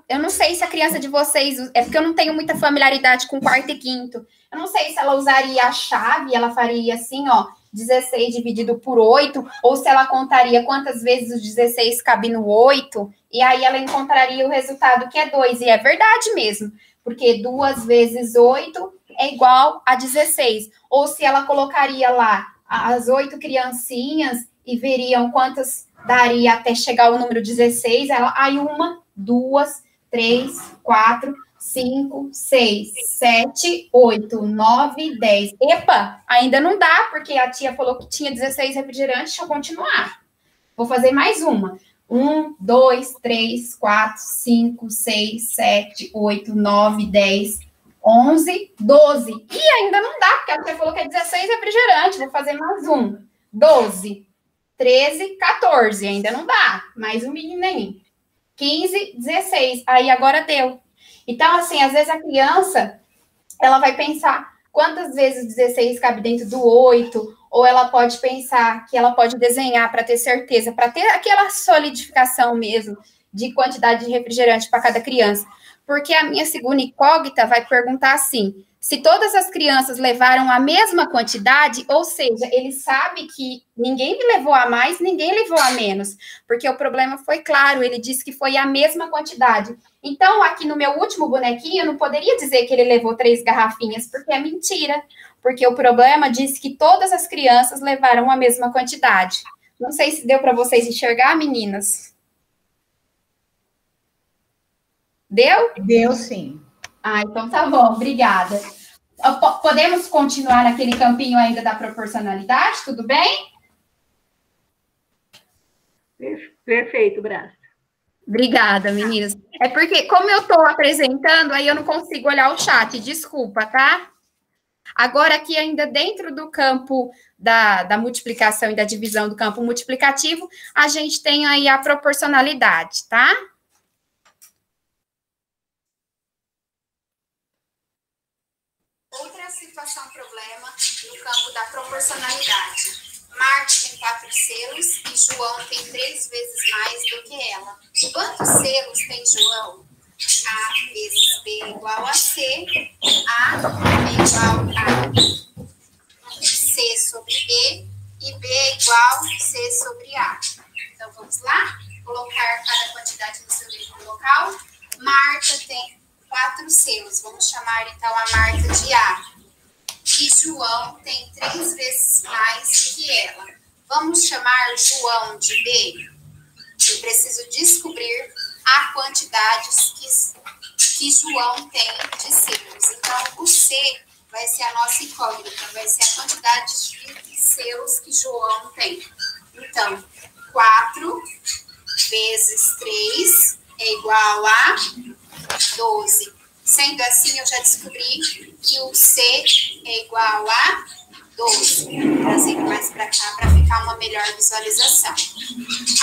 Speaker 1: eu não sei se a criança de vocês... É porque eu não tenho muita familiaridade com quarto e quinto. Eu não sei se ela usaria a chave, ela faria assim, ó, 16 dividido por 8, ou se ela contaria quantas vezes o 16 cabe no 8, e aí ela encontraria o resultado que é 2. E é verdade mesmo, porque 2 vezes 8 é igual a 16. Ou se ela colocaria lá as 8 criancinhas e veriam quantas daria até chegar ao número 16, aí 1, 2, 3, 4, 5, 6, 7, 8, 9, 10. Epa, ainda não dá, porque a tia falou que tinha 16 refrigerantes, deixa eu continuar. Vou fazer mais uma. 1, 2, 3, 4, 5, 6, 7, 8, 9, 10, 11, 12. E ainda não dá, porque a tia falou que é 16 refrigerantes. Vou fazer mais um. 12, 13, 14. Ainda não dá. Mais um menininho. 15, 16. Aí agora deu. Então, assim, às vezes a criança, ela vai pensar quantas vezes 16 cabe dentro do 8, ou ela pode pensar que ela pode desenhar para ter certeza, para ter aquela solidificação mesmo de quantidade de refrigerante para cada criança. Porque a minha segunda incógnita vai perguntar assim, se todas as crianças levaram a mesma quantidade, ou seja, ele sabe que ninguém levou a mais, ninguém levou a menos, porque o problema foi claro, ele disse que foi a mesma quantidade. Então, aqui no meu último bonequinho, eu não poderia dizer que ele levou 3 garrafinhas, porque é mentira, porque o problema disse que todas as crianças levaram a mesma quantidade. Não sei se deu para vocês enxergar, meninas. Deu?
Speaker 4: Deu sim.
Speaker 1: Ah, então tá bom, obrigada. Podemos continuar naquele campinho ainda da proporcionalidade, tudo bem?
Speaker 3: Perfeito, Brás.
Speaker 1: Obrigada, meninas. É porque, como eu estou apresentando, aí eu não consigo olhar o chat, desculpa, tá? Agora, aqui ainda dentro do campo da multiplicação e da divisão do campo multiplicativo, a gente tem aí a proporcionalidade, tá? Outra situação problema no campo da proporcionalidade. Marta tem 4 selos e João tem 3 vezes mais do que ela. Quantos selos tem João? A vezes B igual a C, A é igual a C sobre B e B é igual a C sobre A. Então, vamos lá? Colocar cada quantidade no seu devido local. Marta tem 4 selos. Vamos chamar, então, a Marta de A. E João tem 3 vezes mais que ela. Vamos chamar João de B. Eu preciso descobrir a quantidade que João tem de selos. Então, o C vai ser a nossa incógnita, vai ser a quantidade de selos que João tem. Então, 4 vezes 3 é igual a 12. Sendo assim, eu já descobri que o C é igual a 12. Trazendo mais para cá para ficar uma melhor visualização.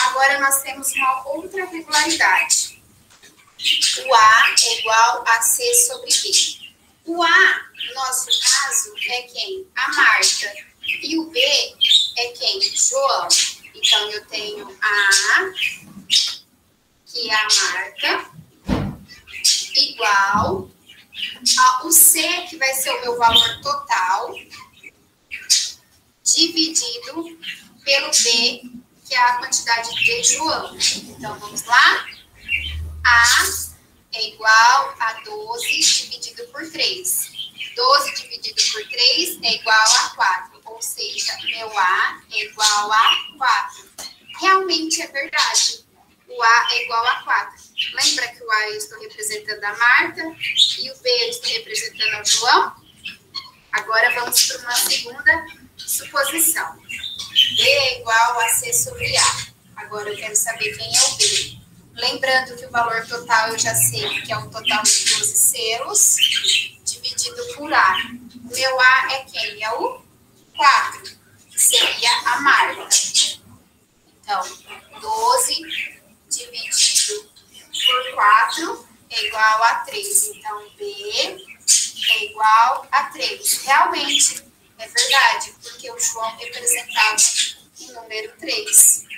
Speaker 1: Agora, nós temos uma outra regularidade. O A é igual a C sobre B. O A, no nosso caso, é quem? A Marta. E o B é quem? João. Então, eu tenho A, que é a Marta, igual ao C, que vai ser o meu valor total, dividido pelo B, que é a quantidade de João. Então, vamos lá? A é igual a 12 dividido por 3. 12 dividido por 3 é igual a 4. Ou seja, meu A é igual a 4. Realmente é verdade. O A é igual a 4. Lembra que o A eu estou representando a Marta e o B eu estou representando o João? Agora vamos para uma segunda suposição. B é igual a C sobre A. Agora eu quero saber quem é o B. Lembrando que o valor total eu já sei que é o total de 12 selos dividido por A. O meu A é quem? É o 4, que seria a Marta. Então, 12 dividido por 4 é igual a 3. Então, B é igual a 3. Realmente, é verdade, porque o João representava o número 3.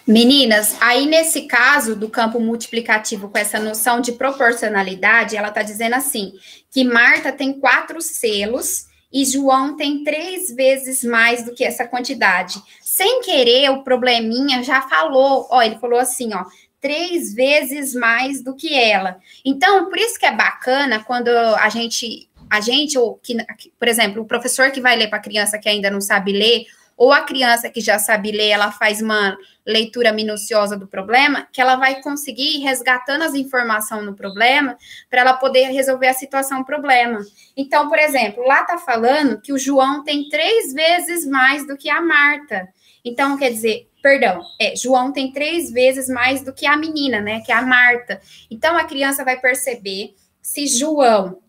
Speaker 1: Meninas, aí nesse caso do campo multiplicativo com essa noção de proporcionalidade, ela está dizendo assim, que Marta tem 4 selos e João tem 3 vezes mais do que essa quantidade. Sem querer, o probleminha já falou, ó, ele falou assim, ó, 3 vezes mais do que ela. Então, por isso que é bacana quando a gente ou que, por exemplo, o professor que vai ler para a criança que ainda não sabe ler, ou a criança que já sabe ler, ela faz uma leitura minuciosa do problema, que ela vai conseguir ir resgatando as informações no problema para ela poder resolver a situação problema. Então, por exemplo, lá está falando que o João tem 3 vezes mais do que a Marta. Então, quer dizer, João tem 3 vezes mais do que a menina, né, que é a Marta. Então, a criança vai perceber se João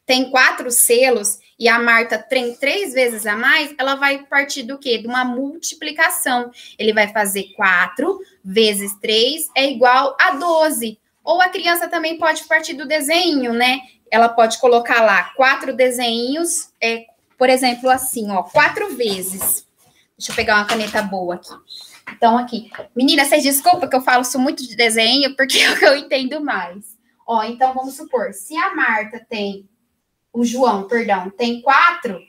Speaker 1: tem 4 selos e a Marta tem 3 vezes a mais, ela vai partir do quê? De uma multiplicação. Ele vai fazer 4 vezes 3 é igual a 12. Ou a criança também pode partir do desenho, né? ela pode colocar lá 4 desenhos, por exemplo, assim, ó, 4 vezes. Deixa eu pegar uma caneta boa aqui. Então, aqui. Menina, vocês desculpam que eu falo isso muito de desenho, porque é o que eu entendo mais. Ó, então, vamos supor, se a Marta tem, o João, perdão, tem 4,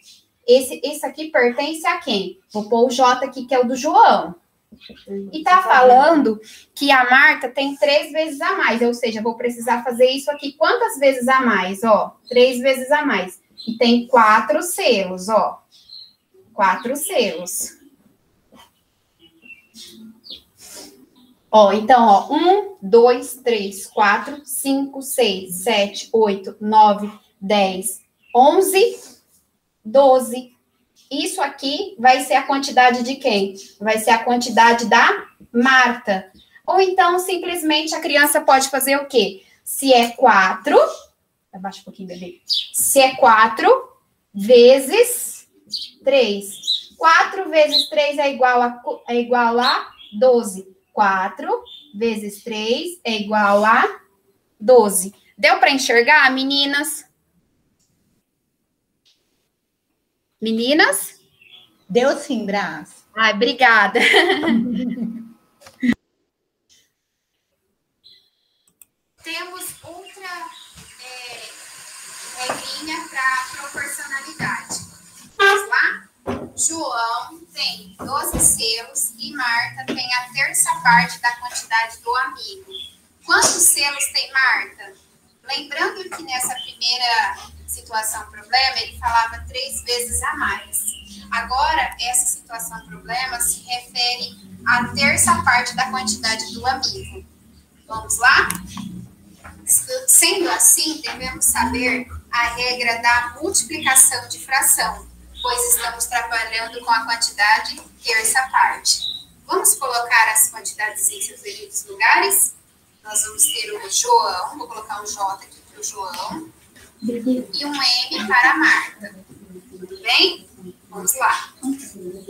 Speaker 1: esse aqui pertence a quem? Vou pôr o J aqui, que é o do João. E tá falando que a Marta tem 3 vezes a mais, ou seja, vou precisar fazer isso aqui quantas vezes a mais? Ó, 3 vezes a mais. E tem 4 selos, ó. 4 selos. Ó, então, ó, 1, 2, 3, 4, 5, 6, 7, 8, 9, 10, 11, 12. Isso aqui vai ser a quantidade de quem? Vai ser a quantidade da Marta. Ou então, simplesmente, a criança pode fazer o quê? Se é 4... Abaixa um pouquinho, bebê. Se é 4 vezes 3. 4 vezes 3 é igual a 12. 4 vezes 3 é igual a 12. Deu para enxergar, meninas? Meninas?
Speaker 4: Deu sim, Brás.
Speaker 1: Ai, obrigada. Temos outra regrinha para proporcionalidade. Vamos lá? João tem 12 selos e Marta tem a terça parte da quantidade do amigo. Quantos selos tem Marta? Lembrando que nessa primeira situação problema, ele falava 3 vezes a mais. Agora, essa situação problema se refere à terça parte da quantidade do amigo. Vamos lá? Sendo assim, devemos saber a regra da multiplicação de fração, pois estamos trabalhando com a quantidade terça parte. Vamos colocar as quantidades em seus devidos lugares? Nós vamos ter o João, vou colocar um J aqui para o João, e um M para a Marta. Tudo bem? Vamos lá.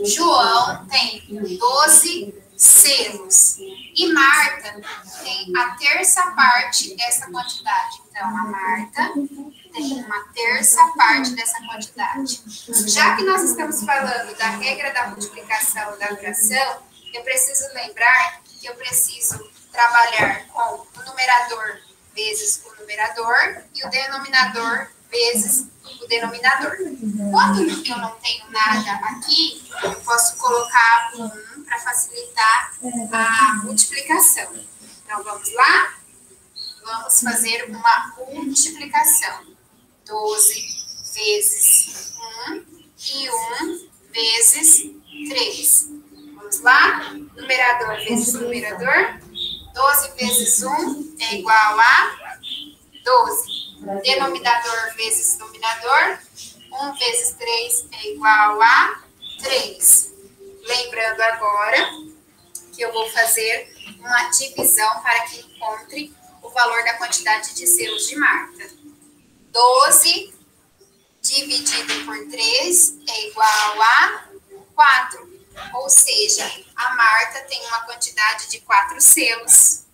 Speaker 1: João tem 12 selos e Marta tem a terça parte dessa quantidade. Então, a Marta tem uma terça parte dessa quantidade. Já que nós estamos falando da regra da multiplicação da fração, eu preciso lembrar que eu preciso trabalhar com o numerador vezes o numerador e o denominador vezes o denominador. Quando eu não tenho nada aqui, eu posso colocar 1 para facilitar a multiplicação. Então, vamos lá? Vamos fazer uma multiplicação. 12 vezes 1 e 1 vezes 3. Vamos lá? Numerador vezes numerador. 12 vezes 1 é igual a 12. Denominador vezes dominador. 1 vezes 3 é igual a 3. Lembrando agora que eu vou fazer uma divisão para que encontre o valor da quantidade de selos de Marta. 12 dividido por 3 é igual a 4. Ou seja, a Marta tem uma quantidade de 4 selos.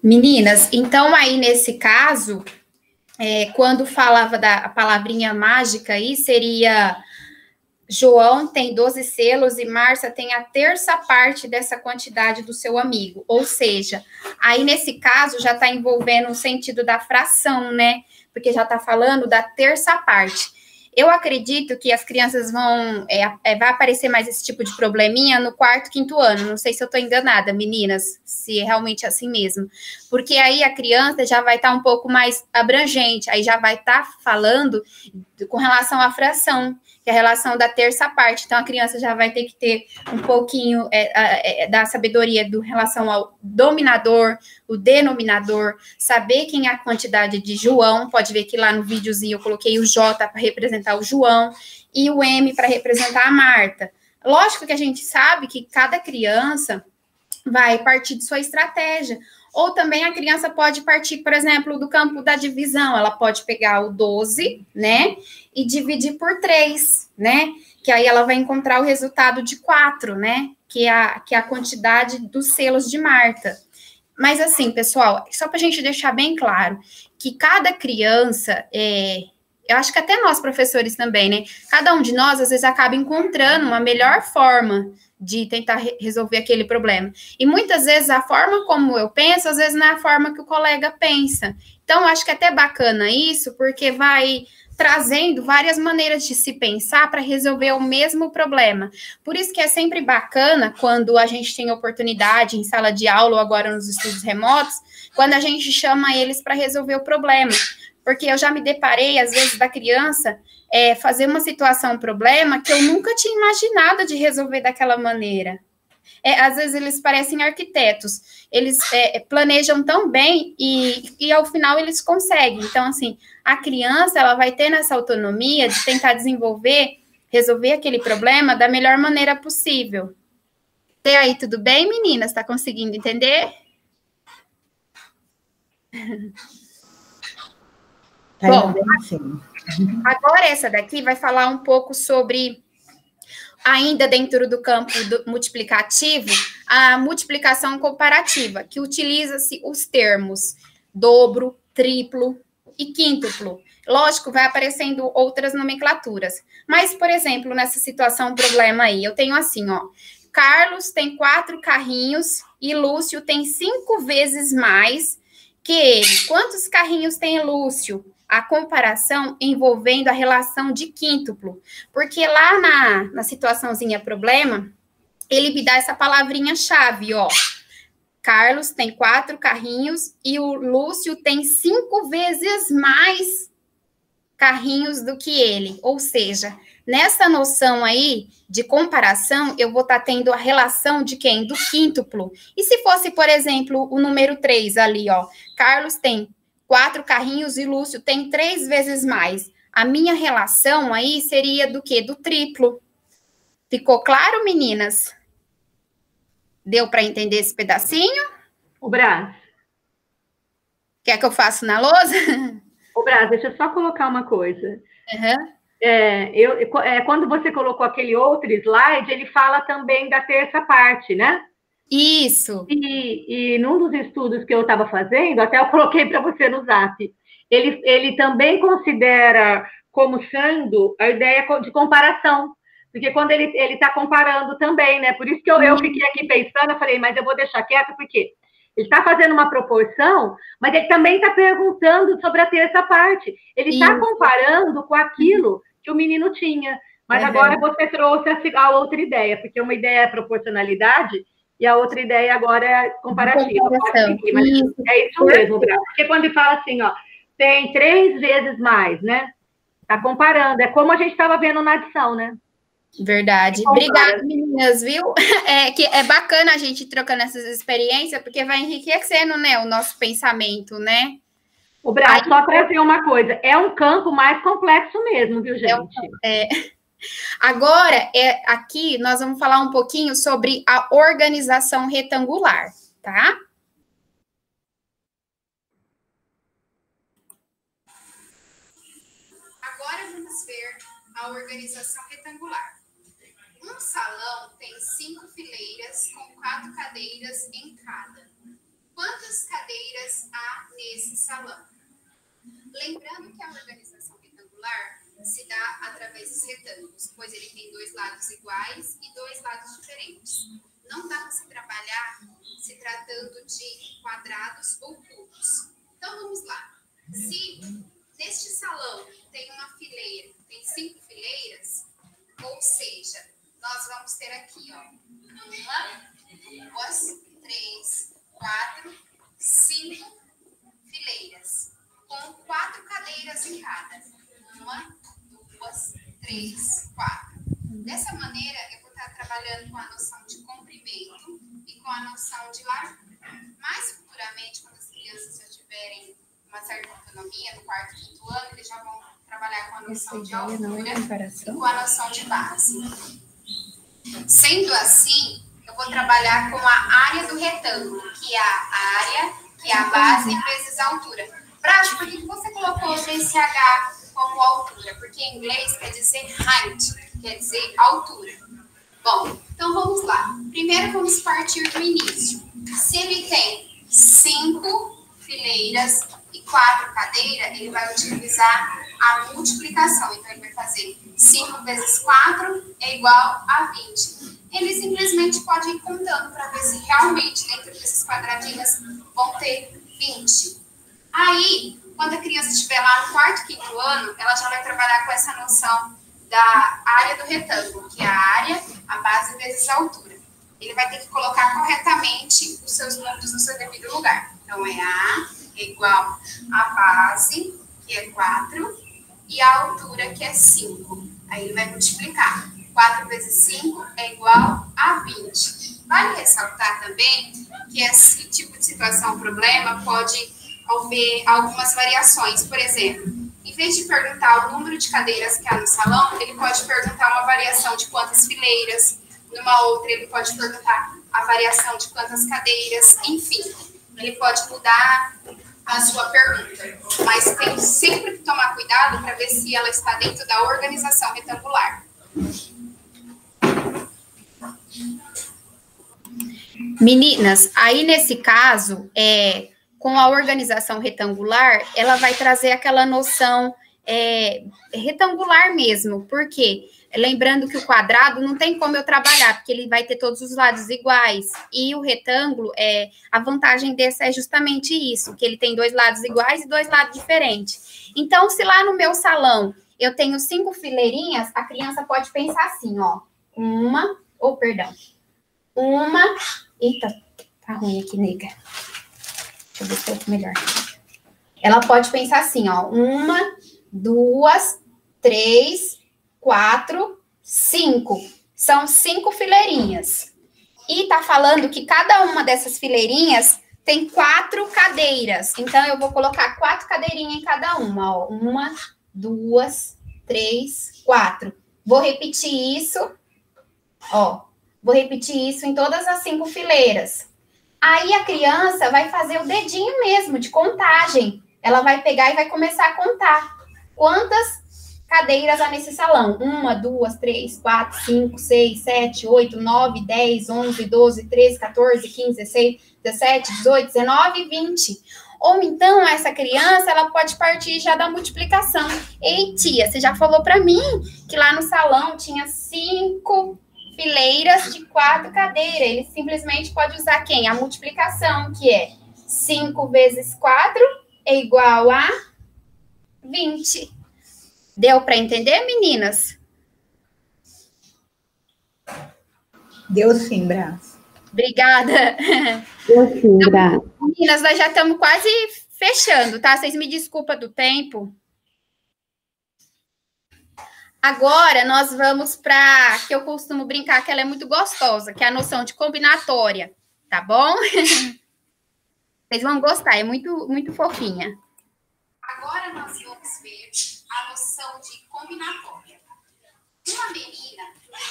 Speaker 1: Meninas, então aí nesse caso, quando falava da palavrinha mágica aí, seria João tem 12 selos e Márcia tem a terça parte dessa quantidade do seu amigo. Ou seja, aí nesse caso já está envolvendo o sentido da fração, né? Porque já está falando da terça parte. Eu acredito que as crianças vão... vai aparecer mais esse tipo de probleminha no 4º, 5º ano. Não sei se eu estou enganada, meninas, se é realmente assim mesmo. Porque aí a criança já vai estar um pouco mais abrangente. Aí já vai estar falando com relação à fração, que é a relação da terça parte. Então, a criança já vai ter que ter um pouquinho da sabedoria do relação ao dominador, o denominador, saber quem é a quantidade de João. Pode ver que lá no videozinho eu coloquei o J para representar o João e o M para representar a Marta. Lógico que a gente sabe que cada criança vai partir de sua estratégia. Ou também a criança pode partir, por exemplo, do campo da divisão. Ela pode pegar o 12, né? E dividir por 3, né? Que aí ela vai encontrar o resultado de 4, né? Que é a quantidade dos selos de Marta. Mas assim, pessoal, só para a gente deixar bem claro, que cada criança, eu acho que até nós, professores também, né? Cada um de nós, às vezes, acaba encontrando uma melhor forma de tentar resolver aquele problema. E muitas vezes a forma como eu penso, às vezes não é a forma que o colega pensa. Então, eu acho que é até bacana isso, porque vai trazendo várias maneiras de se pensar para resolver o mesmo problema. Por isso que é sempre bacana quando a gente tem oportunidade em sala de aula ou agora nos estudos remotos, quando a gente chama eles para resolver o problema. Porque eu já me deparei, às vezes, da criança fazer uma situação, um problema, que eu nunca tinha imaginado de resolver daquela maneira. Às vezes, eles parecem arquitetos. Eles planejam tão bem e, ao final, eles conseguem. Então, assim, a criança, ela vai ter essa autonomia de tentar resolver aquele problema da melhor maneira possível. Até aí, tudo bem, meninas? Está conseguindo entender? Bom, agora essa daqui vai falar um pouco sobre, ainda dentro do campo multiplicativo, a multiplicação comparativa, que utiliza-se os termos dobro, triplo e quíntuplo. Lógico, vai aparecendo outras nomenclaturas. Mas, por exemplo, nessa situação, problema aí, eu tenho assim, ó, Carlos tem 4 carrinhos e Lúcio tem 5 vezes mais que ele. Quantos carrinhos tem Lúcio? A comparação envolvendo a relação de quíntuplo. Porque lá na situaçãozinha problema, ele me dá essa palavrinha-chave, ó. Carlos tem 4 carrinhos e o Lúcio tem 5 vezes mais carrinhos do que ele. Ou seja, nessa noção aí de comparação, eu vou estar tendo a relação de quem? Do quíntuplo. E se fosse, por exemplo, o número 3 ali, ó. Carlos tem 4 carrinhos e Lúcio tem 3 vezes mais. A minha relação aí seria do quê? Do triplo. Ficou claro, meninas? Deu para entender esse pedacinho?
Speaker 3: O Brás.
Speaker 1: Quer que eu faça na lousa?
Speaker 3: O Brás, deixa eu só colocar uma coisa. Quando você colocou aquele outro slide, ele fala também da terça parte, né?
Speaker 1: Isso.
Speaker 3: E num dos estudos que eu estava fazendo, até eu coloquei para você no Zap, ele também considera como sendo a ideia de comparação, porque quando ele está comparando também, né? Por isso que eu fiquei aqui pensando, eu falei, mas eu vou deixar quieto, porque ele está fazendo uma proporção, mas ele também está perguntando sobre a terça parte. Ele está comparando com aquilo que o menino tinha. Mas agora você trouxe a outra ideia, porque uma ideia é proporcionalidade, e a outra ideia agora é comparativa. Mas é isso mesmo, Brás. Porque quando ele fala assim, ó, tem 3 vezes mais, né? Está comparando. É como a gente estava vendo na adição, né?
Speaker 1: Verdade. Obrigada, meninas, viu? Que é bacana a gente trocando essas experiências, porque vai enriquecendo, né, o nosso pensamento, né?
Speaker 3: O Brás, só para dizer uma coisa, é um campo mais complexo mesmo, viu, gente?
Speaker 1: Agora, aqui nós vamos falar um pouquinho sobre a organização retangular, tá? Agora vamos ver a organização retangular. Um salão tem 5 fileiras com 4 cadeiras em cada. Quantas cadeiras há nesse salão? Lembrando que a organização retangular se dá através dos retângulos, pois ele tem 2 lados iguais e 2 lados diferentes. Não dá para se trabalhar se tratando de quadrados ou cubos. Então, vamos lá. Se neste salão tem uma fileira, tem 5 fileiras, ou seja, nós vamos ter aqui, ó, 1, 2, 3, 4, 5 fileiras, com 4 cadeiras em cada. 1, 2, 3, 4. Dessa maneira, eu vou estar trabalhando com a noção de comprimento e com a noção de largura. Mais futuramente, quando as crianças já tiverem uma certa autonomia, no 4º, 5º ano, eles já vão trabalhar com a noção de altura e com a noção de base. Sendo assim, eu vou trabalhar com a área do retângulo, que é a área, que é a base, vezes a altura. Brás, por que você colocou esse H como altura? Porque em inglês quer dizer height, quer dizer altura. Bom, então vamos lá. Primeiro vamos partir do início. Se ele tem 5 fileiras e 4 cadeiras, ele vai utilizar a multiplicação. Então, ele vai fazer 5 vezes 4 é igual a 20. Ele simplesmente pode ir contando para ver se realmente dentro desses quadradinhos vão ter 20. Aí, quando a criança estiver lá no quarto, quinto ano, ela já vai trabalhar com essa noção da área do retângulo, que é a área, a base vezes a altura. Ele vai ter que colocar corretamente os seus números no seu devido lugar. Então, é A é igual a base, que é 4, e a altura, que é 5. Aí ele vai multiplicar. 4 vezes 5 é igual a 20. Vale ressaltar também que esse tipo de situação, problema, pode haver algumas variações. Por exemplo, em vez de perguntar o número de cadeiras que há no salão, ele pode perguntar uma variação de quantas fileiras. Numa outra, ele pode perguntar a variação de quantas cadeiras. Enfim, ele pode mudar a sua pergunta. Mas tem sempre que tomar cuidado para ver se ela está dentro da organização retangular. Meninas, aí nesse caso, com a organização retangular, ela vai trazer aquela noção retangular mesmo, porque lembrando que o quadrado não tem como eu trabalhar, porque ele vai ter todos os lados iguais, e o retângulo, a vantagem desse é justamente isso, que ele tem 2 lados iguais e 2 lados diferentes. Então, se lá no meu salão eu tenho 5 fileirinhas, a criança pode pensar assim, ó, eita, tá ruim aqui, nega. Deixa eu ver se é melhor. Ela pode pensar assim, ó, 1, 2, 3, 4, 5. São 5 fileirinhas. E tá falando que cada uma dessas fileirinhas tem 4 cadeiras. Então, eu vou colocar 4 cadeirinhas em cada uma, ó. 1, 2, 3, 4. Vou repetir isso, ó. Vou repetir isso em todas as 5 fileiras. Aí a criança vai fazer o dedinho mesmo, de contagem. Ela vai pegar e vai começar a contar. Quantas cadeiras há nesse salão? 1, 2, 3, 4, 5, 6, 7, 8, 9, 10, 11, 12, 13, 14, 15, 16, 17, 18, 19 e 20. Ou então, essa criança, ela pode partir já da multiplicação. Ei, tia, você já falou para mim que lá no salão tinha 5 fileiras de 4 cadeiras. Ele simplesmente pode usar quem? A multiplicação, que é 5 vezes 4 é igual a 20. Deu para entender, meninas?
Speaker 4: Deu sim, Brás.
Speaker 1: Obrigada.
Speaker 5: Deu sim, Brás.
Speaker 1: Então, meninas, nós já estamos quase fechando, tá? Vocês me desculpem do tempo. Agora, nós vamos para, que eu costumo brincar que ela é muito gostosa, que é a noção de combinatória, tá bom? Vocês vão gostar, é muito, muito fofinha. Agora, nós vamos ver a noção de combinatória. Uma menina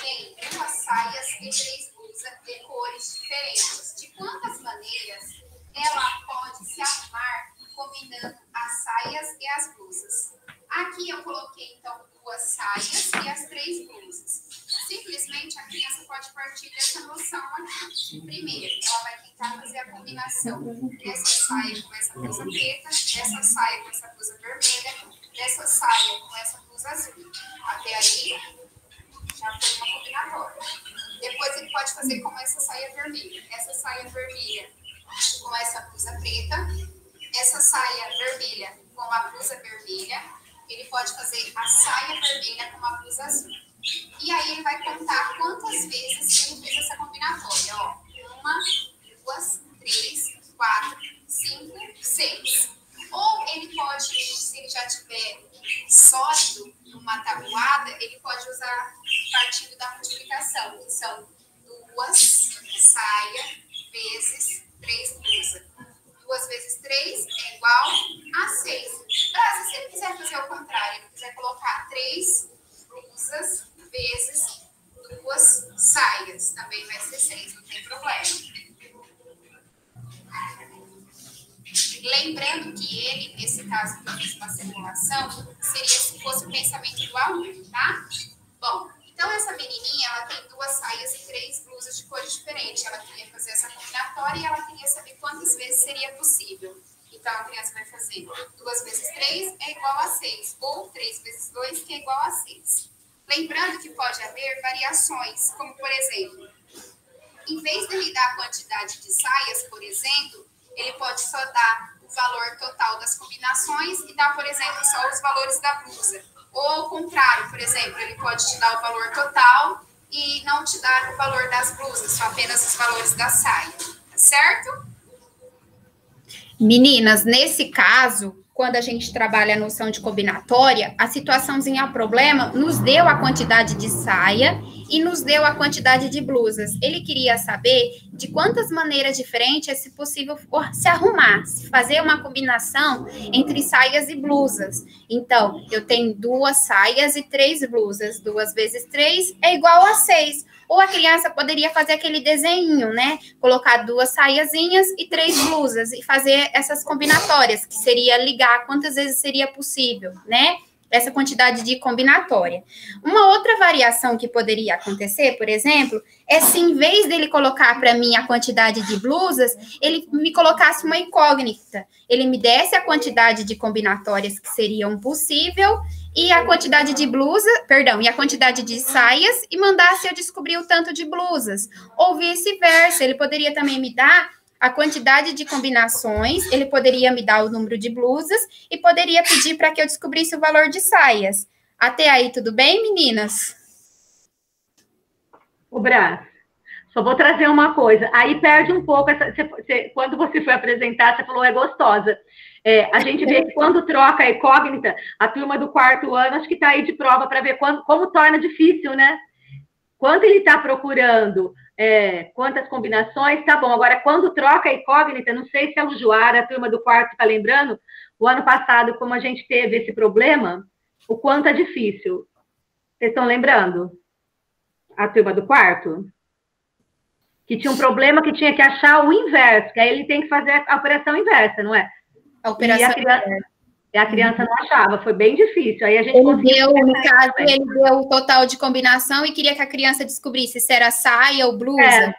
Speaker 1: tem 2 saias e 3 blusas de cores diferentes. De quantas maneiras ela pode se arrumar combinando as saias e as blusas? Aqui eu coloquei, então, 2 saias e as 3 blusas. Simplesmente a criança pode partir dessa noção aqui. Primeiro, ela vai tentar fazer a combinação dessa saia com essa blusa preta, dessa saia com essa blusa vermelha, dessa saia com essa blusa azul. Até aí, já foi uma combinatória. Depois ele pode fazer com essa saia vermelha com essa blusa preta, essa saia vermelha com a blusa vermelha. Ele pode fazer a saia vermelha com a blusa azul. E aí ele vai contar quantas vezes ele fez essa combinatória. Ó, 1, 2, 3, 4, 5, 6. Ou ele pode, se ele já tiver sólido numa tabuada, ele pode usar partindo da multiplicação, que são 2 saia vezes 3 blusa. 2 vezes 3 é igual a 6. Mas se ele quiser fazer o contrário, ele quiser colocar 3 blusas vezes 2 saias, também vai ser 6, não tem problema. Lembrando que ele, nesse caso que eu fiz uma simulação, seria se fosse o pensamento do aluno, tá? Bom, Então, essa menininha, ela tem 2 saias e 3 blusas de cores diferentes. Ela queria fazer essa combinatória e ela queria saber quantas vezes seria possível. Então, a criança vai fazer 2 vezes 3 é igual a 6, ou 3 vezes 2, que é igual a 6. Lembrando que pode haver variações, como, por exemplo, em vez de ele dar a quantidade de saias, por exemplo, ele pode só dar o valor total das combinações e dar, por exemplo, só os valores da blusa. Ou, ao contrário, por exemplo, ele pode te dar o valor total e não te dar o valor das blusas, só apenas os valores da saia, tá certo? Meninas, nesse caso, quando a gente trabalha a noção de combinatória, a situaçãozinha problema nos deu a quantidade de saia e nos deu a quantidade de blusas. Ele queria saber de quantas maneiras diferentes é se possível se arrumar, se fazer uma combinação entre saias e blusas. Então, eu tenho 2 saias e 3 blusas. 2 vezes 3 é igual a 6. Ou a criança poderia fazer aquele desenho, né? Colocar 2 saiazinhas e 3 blusas e fazer essas combinatórias, que seria ligar quantas vezes seria possível, né? Essa quantidade de combinatória. Uma outra variação que poderia acontecer, por exemplo, é se em vez dele colocar para mim a quantidade de blusas, ele me colocasse uma incógnita. Ele me desse a quantidade de combinatórias que seriam possível e a quantidade de e a quantidade de saias e mandasse eu descobrir o tanto de blusas. Ou vice-versa, ele poderia também me dar a quantidade de combinações, ele poderia me dar o número de blusas e poderia pedir para que eu descobrisse o valor de saias. Até aí, tudo bem, meninas?
Speaker 3: O Brás, só vou trazer uma coisa. Aí perde um pouco, quando você foi apresentar, você falou é gostosa. A gente vê que quando troca a incógnita, a turma do 4º ano, acho que está aí de prova para ver como torna difícil, né? Quando ele está procurando quantas combinações, tá bom. Agora, quando troca a incógnita, não sei se a Ujuara, a turma do 4º, está lembrando, o ano passado, como a gente teve esse problema, o quanto é difícil. Vocês estão lembrando? A turma do 4º? Que tinha um problema que tinha que achar o inverso, que aí ele tem que fazer a operação inversa, não é?
Speaker 1: A operação
Speaker 3: a criança não achava, foi bem difícil. Aí a gente
Speaker 1: no caso, ele deu o total de combinação e queria que a criança descobrisse se era saia ou blusa.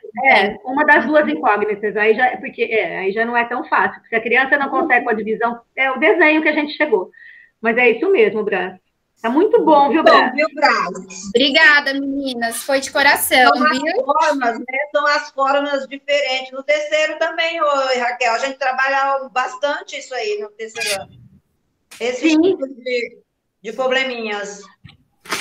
Speaker 3: Uma das 2 incógnitas, aí já não é tão fácil. Se a criança não consegue com a divisão, é o desenho que a gente chegou. Mas é isso mesmo, Brás. Tá muito bom, viu, Brás?
Speaker 1: Obrigada, meninas. Foi de coração, viu?
Speaker 5: Formas, né? São as formas diferentes. No 3º também, Raquel, a gente trabalha bastante isso aí no 3º ano. Esse tipo de probleminhas.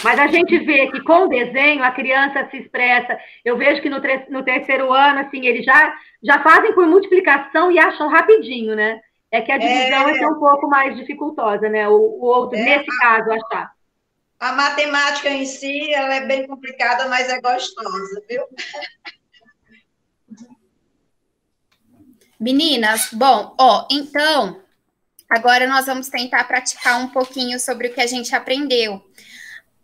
Speaker 3: Mas a gente vê que com o desenho a criança se expressa. Eu vejo que no 3º ano, assim, eles já fazem por multiplicação e acham rapidinho, né? É que a divisão é um pouco mais dificultosa, né? O outro, nesse caso, achar.
Speaker 5: A matemática em si, ela é bem complicada, mas é gostosa, viu?
Speaker 1: Meninas, bom, então, agora nós vamos tentar praticar um pouquinho sobre o que a gente aprendeu.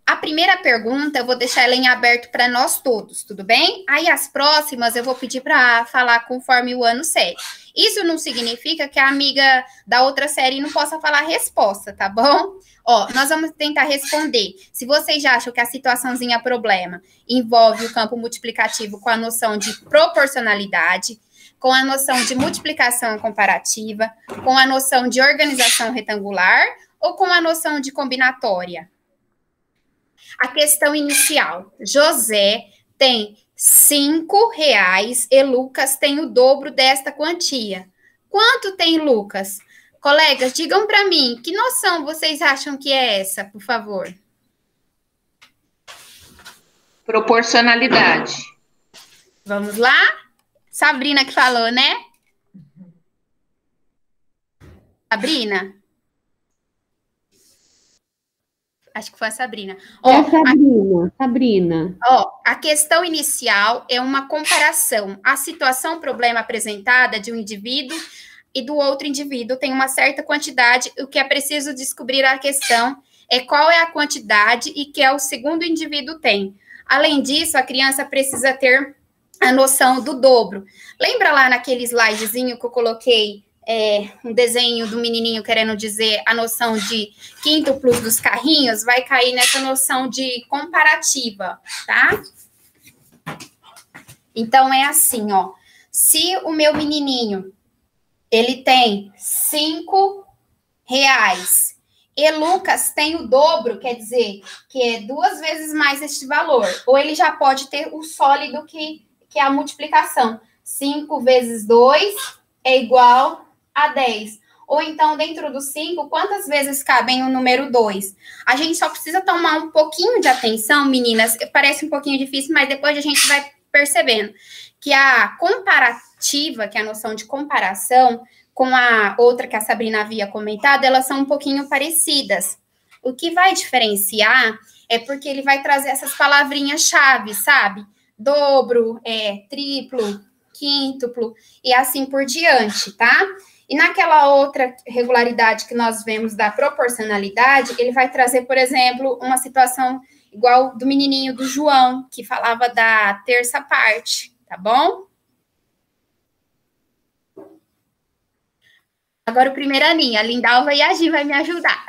Speaker 1: A primeira pergunta eu vou deixar ela em aberto para nós todos, tudo bem? Aí as próximas eu vou pedir para falar conforme o ano série. Isso não significa que a amiga da outra série não possa falar a resposta, tá bom? Nós vamos tentar responder. Se vocês já acham que a situaçãozinha problema envolve o campo multiplicativo com a noção de proporcionalidade, com a noção de multiplicação comparativa, com a noção de organização retangular ou com a noção de combinatória? A questão inicial. José tem R$5 e Lucas tem o dobro desta quantia. Quanto tem Lucas? Colegas, digam para mim, que noção vocês acham que é essa, por favor?
Speaker 6: Proporcionalidade.
Speaker 1: Vamos lá? Sabrina que falou, né? Sabrina? Acho que foi a Sabrina.
Speaker 7: Sabrina.
Speaker 1: A questão inicial é uma comparação. A situação, problema apresentada de um indivíduo e do outro indivíduo tem uma certa quantidade. O que é preciso descobrir a questão é qual é a quantidade e que o segundo indivíduo tem. Além disso, a criança precisa ter a noção do dobro. Lembra lá naquele slidezinho que eu coloquei um desenho do menininho querendo dizer a noção de quíntuplos dos carrinhos, vai cair nessa noção de comparativa, tá? Então, é assim, ó. Se o meu menininho, ele tem R$5 e Lucas tem o dobro, quer dizer, que é 2 vezes mais este valor, ou ele já pode ter o sólido que é a multiplicação. 5 vezes 2 é igual a 10. Ou então, dentro do 5, quantas vezes cabem o número 2? A gente só precisa tomar um pouquinho de atenção, meninas. Parece um pouquinho difícil, mas depois a gente vai percebendo que a comparativa, que é a noção de comparação, com a outra que a Sabrina havia comentado, elas são um pouquinho parecidas. O que vai diferenciar é porque ele vai trazer essas palavrinhas-chave, sabe? Dobro, triplo, quíntuplo e assim por diante, tá? E naquela outra regularidade que nós vemos da proporcionalidade, ele vai trazer, por exemplo, uma situação igual do menininho do João, que falava da terça parte, tá bom? Agora o primeiro aninho, a Lindalva e a Gi vai me ajudar.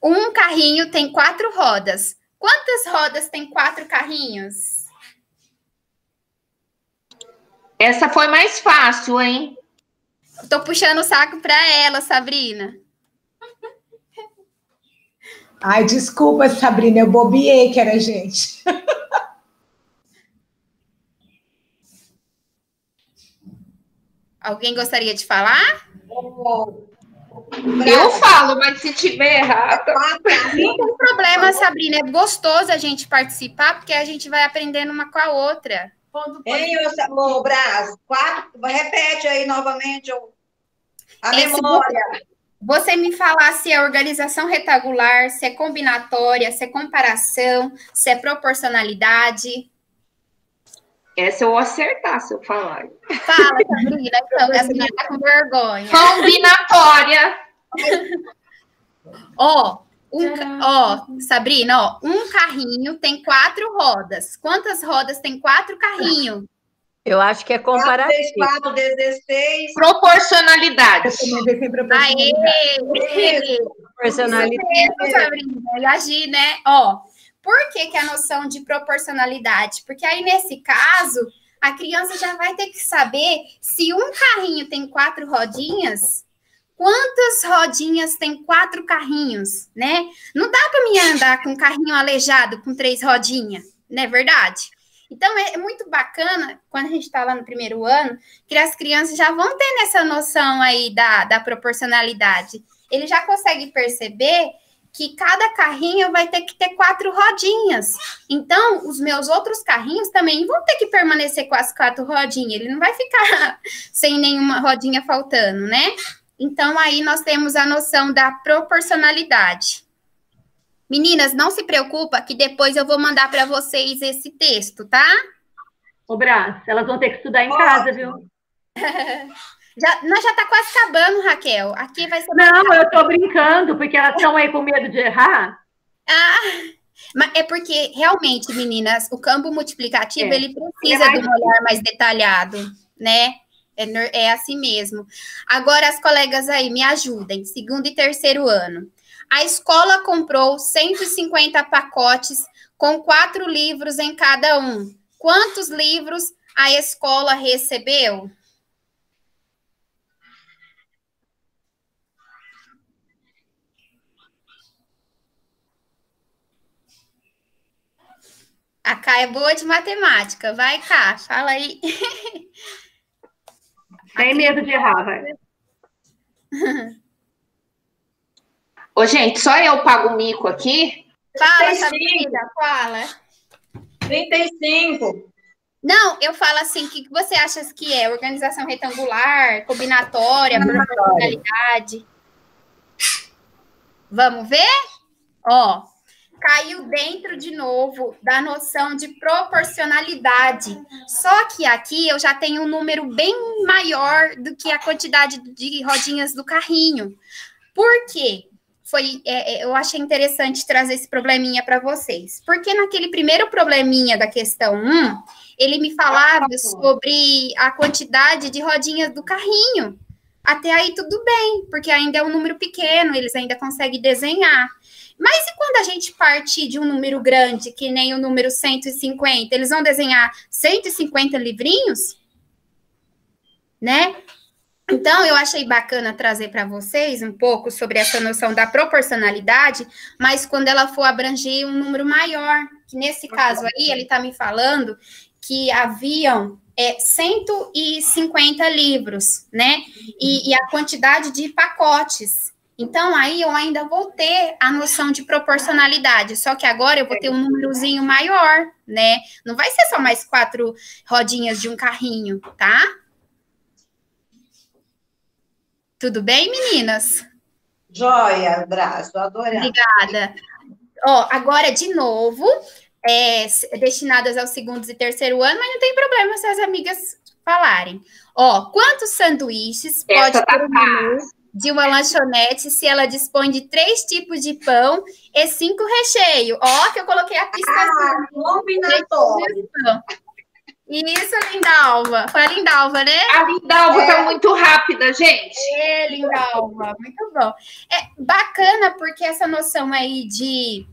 Speaker 1: Um carrinho tem 4 rodas. Quantas rodas tem 4 carrinhos?
Speaker 6: Essa foi mais fácil, hein?
Speaker 1: Tô puxando o saco para ela, Sabrina.
Speaker 4: Ai, desculpa, Sabrina, eu bobiei que era gente.
Speaker 1: Alguém gostaria de falar?
Speaker 6: Eu falo, mas se tiver errado...
Speaker 1: Não tem problema, Sabrina. É gostoso a gente participar, porque a gente vai aprendendo uma com a outra.
Speaker 5: Ô, Brás, 4, repete aí novamente a memória.
Speaker 1: Você me falar se é organização retangular, se é combinatória, se é comparação, se é proporcionalidade.
Speaker 6: Essa eu vou acertar se eu falar.
Speaker 1: Fala, Sabrina, então, a Sabrina tá com vergonha.
Speaker 6: Combinatória.
Speaker 1: Sabrina, um carrinho tem 4 rodas. Quantas rodas tem 4 carrinhos?
Speaker 7: Eu acho que é comparativo.
Speaker 5: 4, 16.
Speaker 6: Proporcionalidade.
Speaker 1: Aê!
Speaker 7: Proporcionalidade.
Speaker 1: Sabrina, eu agi, né? Por que a noção de proporcionalidade? Porque aí, nesse caso, a criança já vai ter que saber se um carrinho tem 4 rodinhas, quantas rodinhas tem 4 carrinhos, né? Não dá para mim andar com um carrinho aleijado com 3 rodinhas, não é verdade? Então, é muito bacana, quando a gente está lá no primeiro ano, que as crianças já vão ter nessa noção aí da proporcionalidade. Ele já consegue perceber que cada carrinho vai ter que ter 4 rodinhas. Então, os meus outros carrinhos também vão ter que permanecer com as 4 rodinhas. Ele não vai ficar sem nenhuma rodinha faltando, né? Então, aí nós temos a noção da proporcionalidade. Meninas, não se preocupa que depois eu vou mandar para vocês esse texto, tá?
Speaker 3: Ô, Brás, elas vão ter que estudar em casa, viu?
Speaker 1: Nós já tá quase acabando, Raquel. Aqui vai ser...
Speaker 3: Não, eu tô brincando, porque elas estão aí com medo de errar.
Speaker 1: Mas é porque, realmente, meninas, o campo multiplicativo, ele precisa de um olhar mais detalhado, né? É assim mesmo. Agora, as colegas aí, me ajudem. 2º e 3º ano. A escola comprou 150 pacotes com 4 livros em cada um. Quantos livros a escola recebeu? A Cá é boa de matemática. Vai, Cá, fala aí.
Speaker 3: Sem medo de errar, vai.
Speaker 6: Ô, gente, só eu pago o mico aqui?
Speaker 1: Fala, Sabrina, fala.
Speaker 5: 35.
Speaker 1: Não, eu falo assim, o que você acha que é? Organização retangular, combinatória, proporcionalidade? Vamos ver? Caiu dentro, de novo, da noção de proporcionalidade. Só que aqui eu já tenho um número bem maior do que a quantidade de rodinhas do carrinho. Por quê? Eu achei interessante trazer esse probleminha para vocês. Porque naquele primeiro probleminha da questão 1, ele me falava sobre a quantidade de rodinhas do carrinho. até aí tudo bem, porque ainda é um número pequeno, eles ainda conseguem desenhar. Mas e quando a gente partir de um número grande, que nem o número 150, eles vão desenhar 150 livrinhos? Né? Então, eu achei bacana trazer para vocês um pouco sobre essa noção da proporcionalidade, mas quando ela for abranger um número maior, que nesse caso aí, ele está me falando que haviam 150 livros, né? E a quantidade de pacotes. Então, aí eu ainda vou ter a noção de proporcionalidade, só que agora eu vou ter um númerozinho maior, né? Não vai ser só mais 4 rodinhas de um carrinho, tá? Tudo bem, meninas?
Speaker 5: Joia, abraço, adorando.
Speaker 1: Obrigada. Ó, agora, de novo, destinadas aos segundos e terceiro ano, mas não tem problema se as amigas falarem. Ó, quantos sanduíches pode ter o menu de uma lanchonete se ela dispõe de 3 tipos de pão e 5 recheios? Ó, que eu coloquei aqui.
Speaker 5: Combinatório.
Speaker 1: Isso, Lindalva. Foi a Lindalva, né?
Speaker 6: A Lindalva tá muito rápida, gente.
Speaker 1: Lindalva. Muito bom. É bacana porque essa noção aí de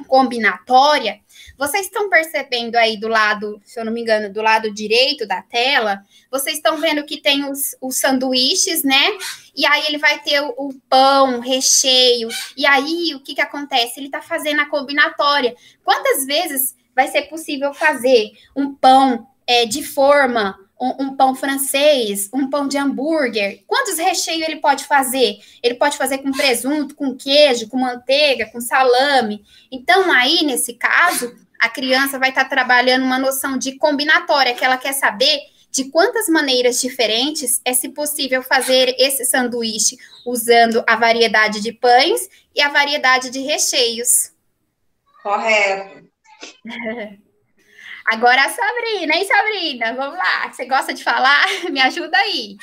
Speaker 1: combinatória, vocês estão percebendo aí do lado, se eu não me engano, do lado direito da tela, vocês estão vendo que tem os sanduíches, né? E aí ele vai ter o pão, o recheio. E aí, o que acontece? Ele tá fazendo a combinatória. Quantas vezes vai ser possível fazer um pão de forma, um pão francês, um pão de hambúrguer? Quantos recheios ele pode fazer? Ele pode fazer com presunto, com queijo, com manteiga, com salame. Então, aí, nesse caso, a criança vai estar trabalhando uma noção de combinatória, que ela quer saber de quantas maneiras diferentes se possível fazer esse sanduíche usando a variedade de pães e a variedade de recheios.
Speaker 5: Correto.
Speaker 1: Agora a Sabrina, hein, Sabrina? Vamos lá, você gosta de falar? Me ajuda aí.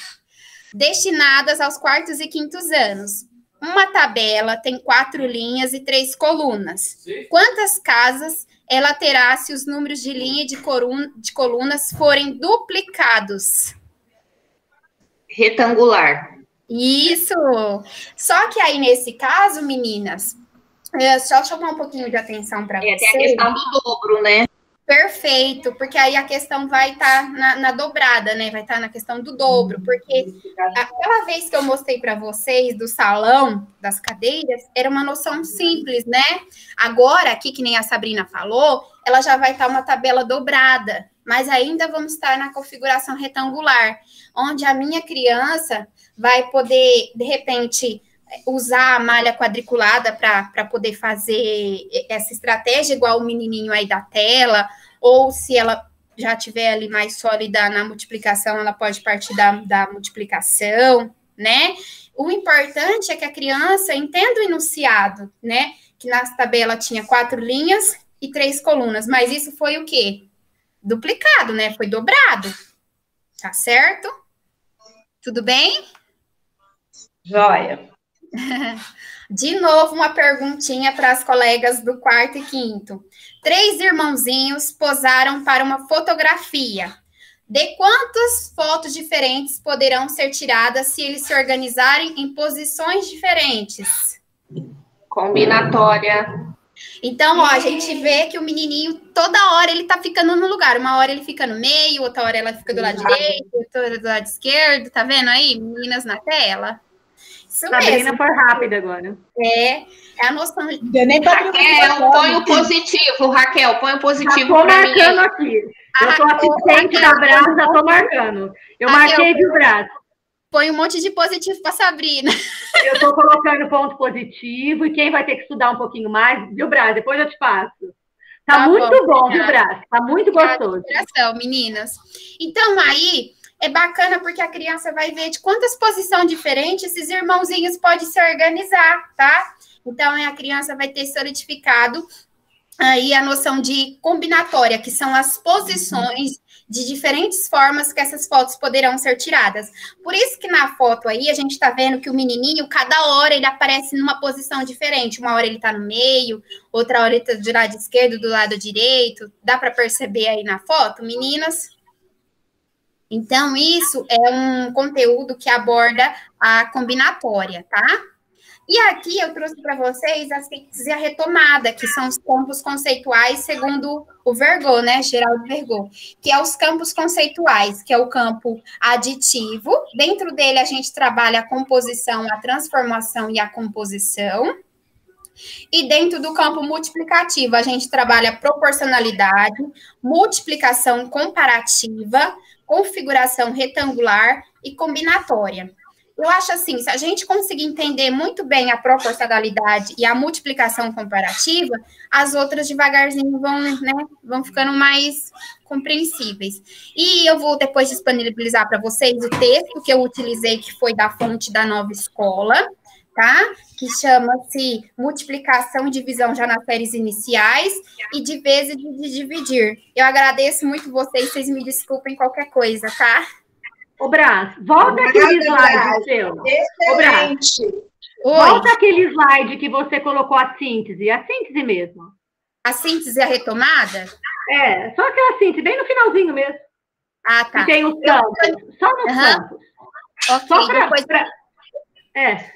Speaker 1: Destinadas aos 4º e 5º anos. Uma tabela tem 4 linhas e 3 colunas. Quantas casas ela terá se os números de linha e de colunas forem duplicados?
Speaker 6: Retangular.
Speaker 1: Isso! Só que aí, nesse caso, meninas, só chamar um pouquinho de atenção para vocês.
Speaker 6: Tem a questão do dobro, né?
Speaker 1: Perfeito, porque aí a questão vai estar na dobrada, né? Vai estar na questão do dobro, porque aquela vez que eu mostrei para vocês do salão, das cadeiras, era uma noção simples, né? Agora, aqui, que nem a Sabrina falou, ela já vai estar uma tabela dobrada, mas ainda vamos estar na configuração retangular, onde a minha criança vai poder, de repente, usar a malha quadriculada para poder fazer essa estratégia, igual o menininho aí da tela, ou se ela já tiver ali mais sólida na multiplicação, ela pode partir da multiplicação, né? O importante é que a criança entenda o enunciado, né? Que na tabela tinha 4 linhas e 3 colunas, mas isso foi o quê? Duplicado, né? Foi dobrado. Tá certo? Tudo bem?
Speaker 5: Joia.
Speaker 1: De novo, uma perguntinha para as colegas do 4º e 5º. 3 irmãozinhos posaram para uma fotografia. De quantas fotos diferentes poderão ser tiradas se eles se organizarem em posições diferentes?
Speaker 6: Combinatória.
Speaker 1: Então, ó, a gente vê que o menininho, toda hora ele tá ficando no lugar. Uma hora ele fica no meio, outra hora ela fica do lado direito, outra do lado esquerdo. Tá vendo aí, meninas na tela? Isso
Speaker 3: Sabrina
Speaker 1: mesmo.
Speaker 3: foi rápida agora.
Speaker 1: É a noção de...
Speaker 6: Raquel, põe o positivo, Raquel, põe o positivo
Speaker 3: Tô
Speaker 6: para mim.
Speaker 3: marcando aqui. Eu sou assistente da Brasa, já tô marcando. Eu marquei de braço.
Speaker 1: Põe um monte de positivo para Sabrina.
Speaker 3: Eu estou colocando ponto positivo e quem vai ter que estudar um pouquinho mais, viu, Brás? Depois eu te passo. Tá muito bom, viu, Brás? Tá muito gostoso.
Speaker 1: Meninas. Então, aí, é bacana porque a criança vai ver de quantas posições diferentes esses irmãozinhos podem se organizar, tá? Então, a criança vai ter solidificado aí a noção de combinatória, que são as posições de diferentes formas que essas fotos poderão ser tiradas. Por isso que na foto aí, a gente tá vendo que o menininho, cada hora, ele aparece numa posição diferente. Uma hora ele tá no meio, outra hora ele tá do lado esquerdo, do lado direito. Dá para perceber aí na foto, meninas? Então, isso é um conteúdo que aborda a combinatória, tá? E aqui eu trouxe para vocês a síntese e a retomada, que são os campos conceituais segundo o Vergot, né, Geraldo Vergot, que é os campos conceituais, que é o campo aditivo. Dentro dele a gente trabalha a composição, a transformação e a composição. E dentro do campo multiplicativo, a gente trabalha proporcionalidade, multiplicação comparativa, configuração retangular e combinatória. Eu acho assim, se a gente conseguir entender muito bem a proporcionalidade e a multiplicação comparativa, as outras devagarzinho vão ficando mais compreensíveis. E eu vou depois disponibilizar para vocês o texto que eu utilizei, que foi da fonte da Nova Escola, tá? Que chama-se Multiplicação e Divisão já nas séries iniciais e de vezes de dividir. Eu agradeço muito vocês me desculpem qualquer coisa, tá?
Speaker 3: Ô, Brás, volta aquele slide seu. Ô, Brás, volta aquele slide que você colocou a síntese mesmo.
Speaker 1: A síntese e a retomada?
Speaker 3: É, só aquela síntese, bem no finalzinho mesmo.
Speaker 1: Ah, tá.
Speaker 3: Que tem os campos, só nos campos.
Speaker 1: Ok,
Speaker 3: só
Speaker 1: depois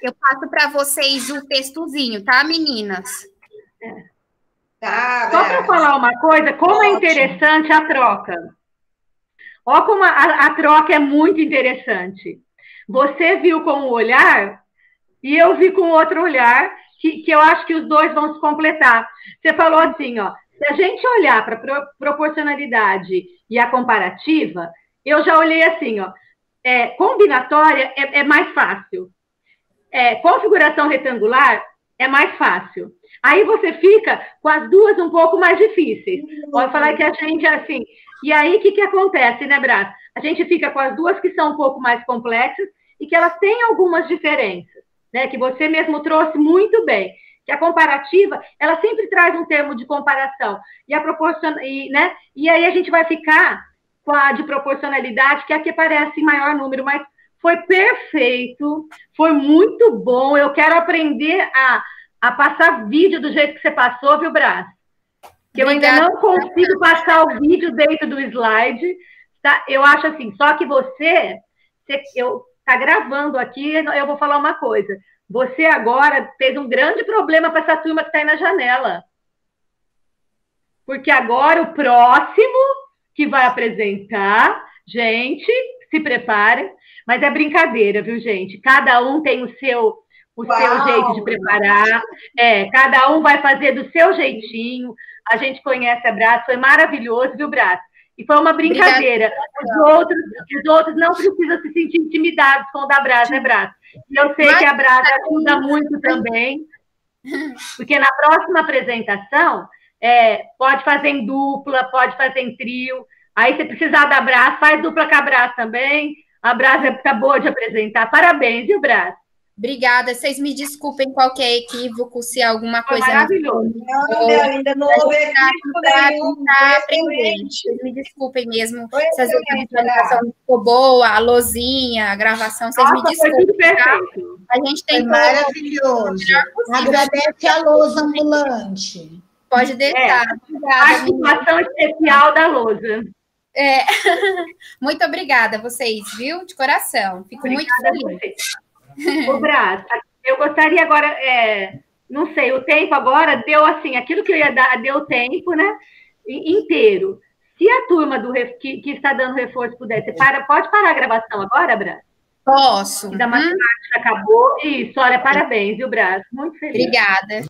Speaker 1: eu passo para vocês o textozinho, tá, meninas?
Speaker 5: Tá,
Speaker 3: só para falar uma coisa, como é interessante a troca. Olha como a troca é muito interessante. Você viu com um olhar e eu vi com outro olhar, que eu acho que os dois vão se completar. Você falou assim, ó, se a gente olhar para a proporcionalidade e a comparativa, eu já olhei assim, ó, combinatória é mais fácil. Configuração retangular é mais fácil. Aí você fica com as duas um pouco mais difíceis. Pode falar que a gente é assim. E aí, o que acontece, né, Brás? A gente fica com as duas que são um pouco mais complexas e que elas têm algumas diferenças, né? Que você mesmo trouxe muito bem. Que a comparativa, ela sempre traz um termo de comparação. E a né? E aí a gente vai ficar com a de proporcionalidade, que aqui aparece em maior número, mas foi perfeito, foi muito bom. Eu quero aprender a passar vídeo do jeito que você passou, viu, Brás? Que eu ainda não consigo passar o vídeo dentro do slide. Tá? Eu acho assim, só que você tá gravando aqui, eu vou falar uma coisa. Você agora fez um grande problema para essa turma que está aí na janela. Porque agora o próximo que vai apresentar, gente, se preparem, mas é brincadeira, viu, gente? Cada um tem o seu jeito de preparar, cada um vai fazer do seu jeitinho. A gente conhece a Brás, foi maravilhoso, viu, Brás? E foi uma brincadeira. Os outros não precisam se sentir intimidados com o da Brás, né, Brás? E eu sei que a Brás ajuda muito também, porque na próxima apresentação, pode fazer em dupla, pode fazer em trio. Aí, se precisar da Brás, faz dupla com a Brás também. A Brás está boa de apresentar. Parabéns, viu, Brás?
Speaker 1: Obrigada. Vocês me desculpem qualquer equívoco, se alguma coisa...
Speaker 3: Maravilhoso.
Speaker 5: Não, ainda não houve equívoco nenhum.
Speaker 1: Vocês me desculpem mesmo se a visualização não ficou boa, a lozinha, a gravação, vocês me desculpem.
Speaker 3: Foi tudo perfeito.
Speaker 1: A gente tem
Speaker 4: maravilhoso. Agradece a lousa ambulante.
Speaker 1: Pode deixar.
Speaker 3: A participação especial da lousa.
Speaker 1: Muito obrigada a vocês, viu? De coração. Fico muito feliz.
Speaker 3: Ô, Brás, eu gostaria agora, não sei, o tempo agora deu assim, aquilo que eu ia dar, deu tempo, né? Inteiro. Se a turma que está dando reforço puder, pode parar a gravação agora, Brás?
Speaker 1: Posso.
Speaker 3: Da matemática acabou. Isso, olha, parabéns, viu, Brás? Muito feliz.
Speaker 1: Obrigada.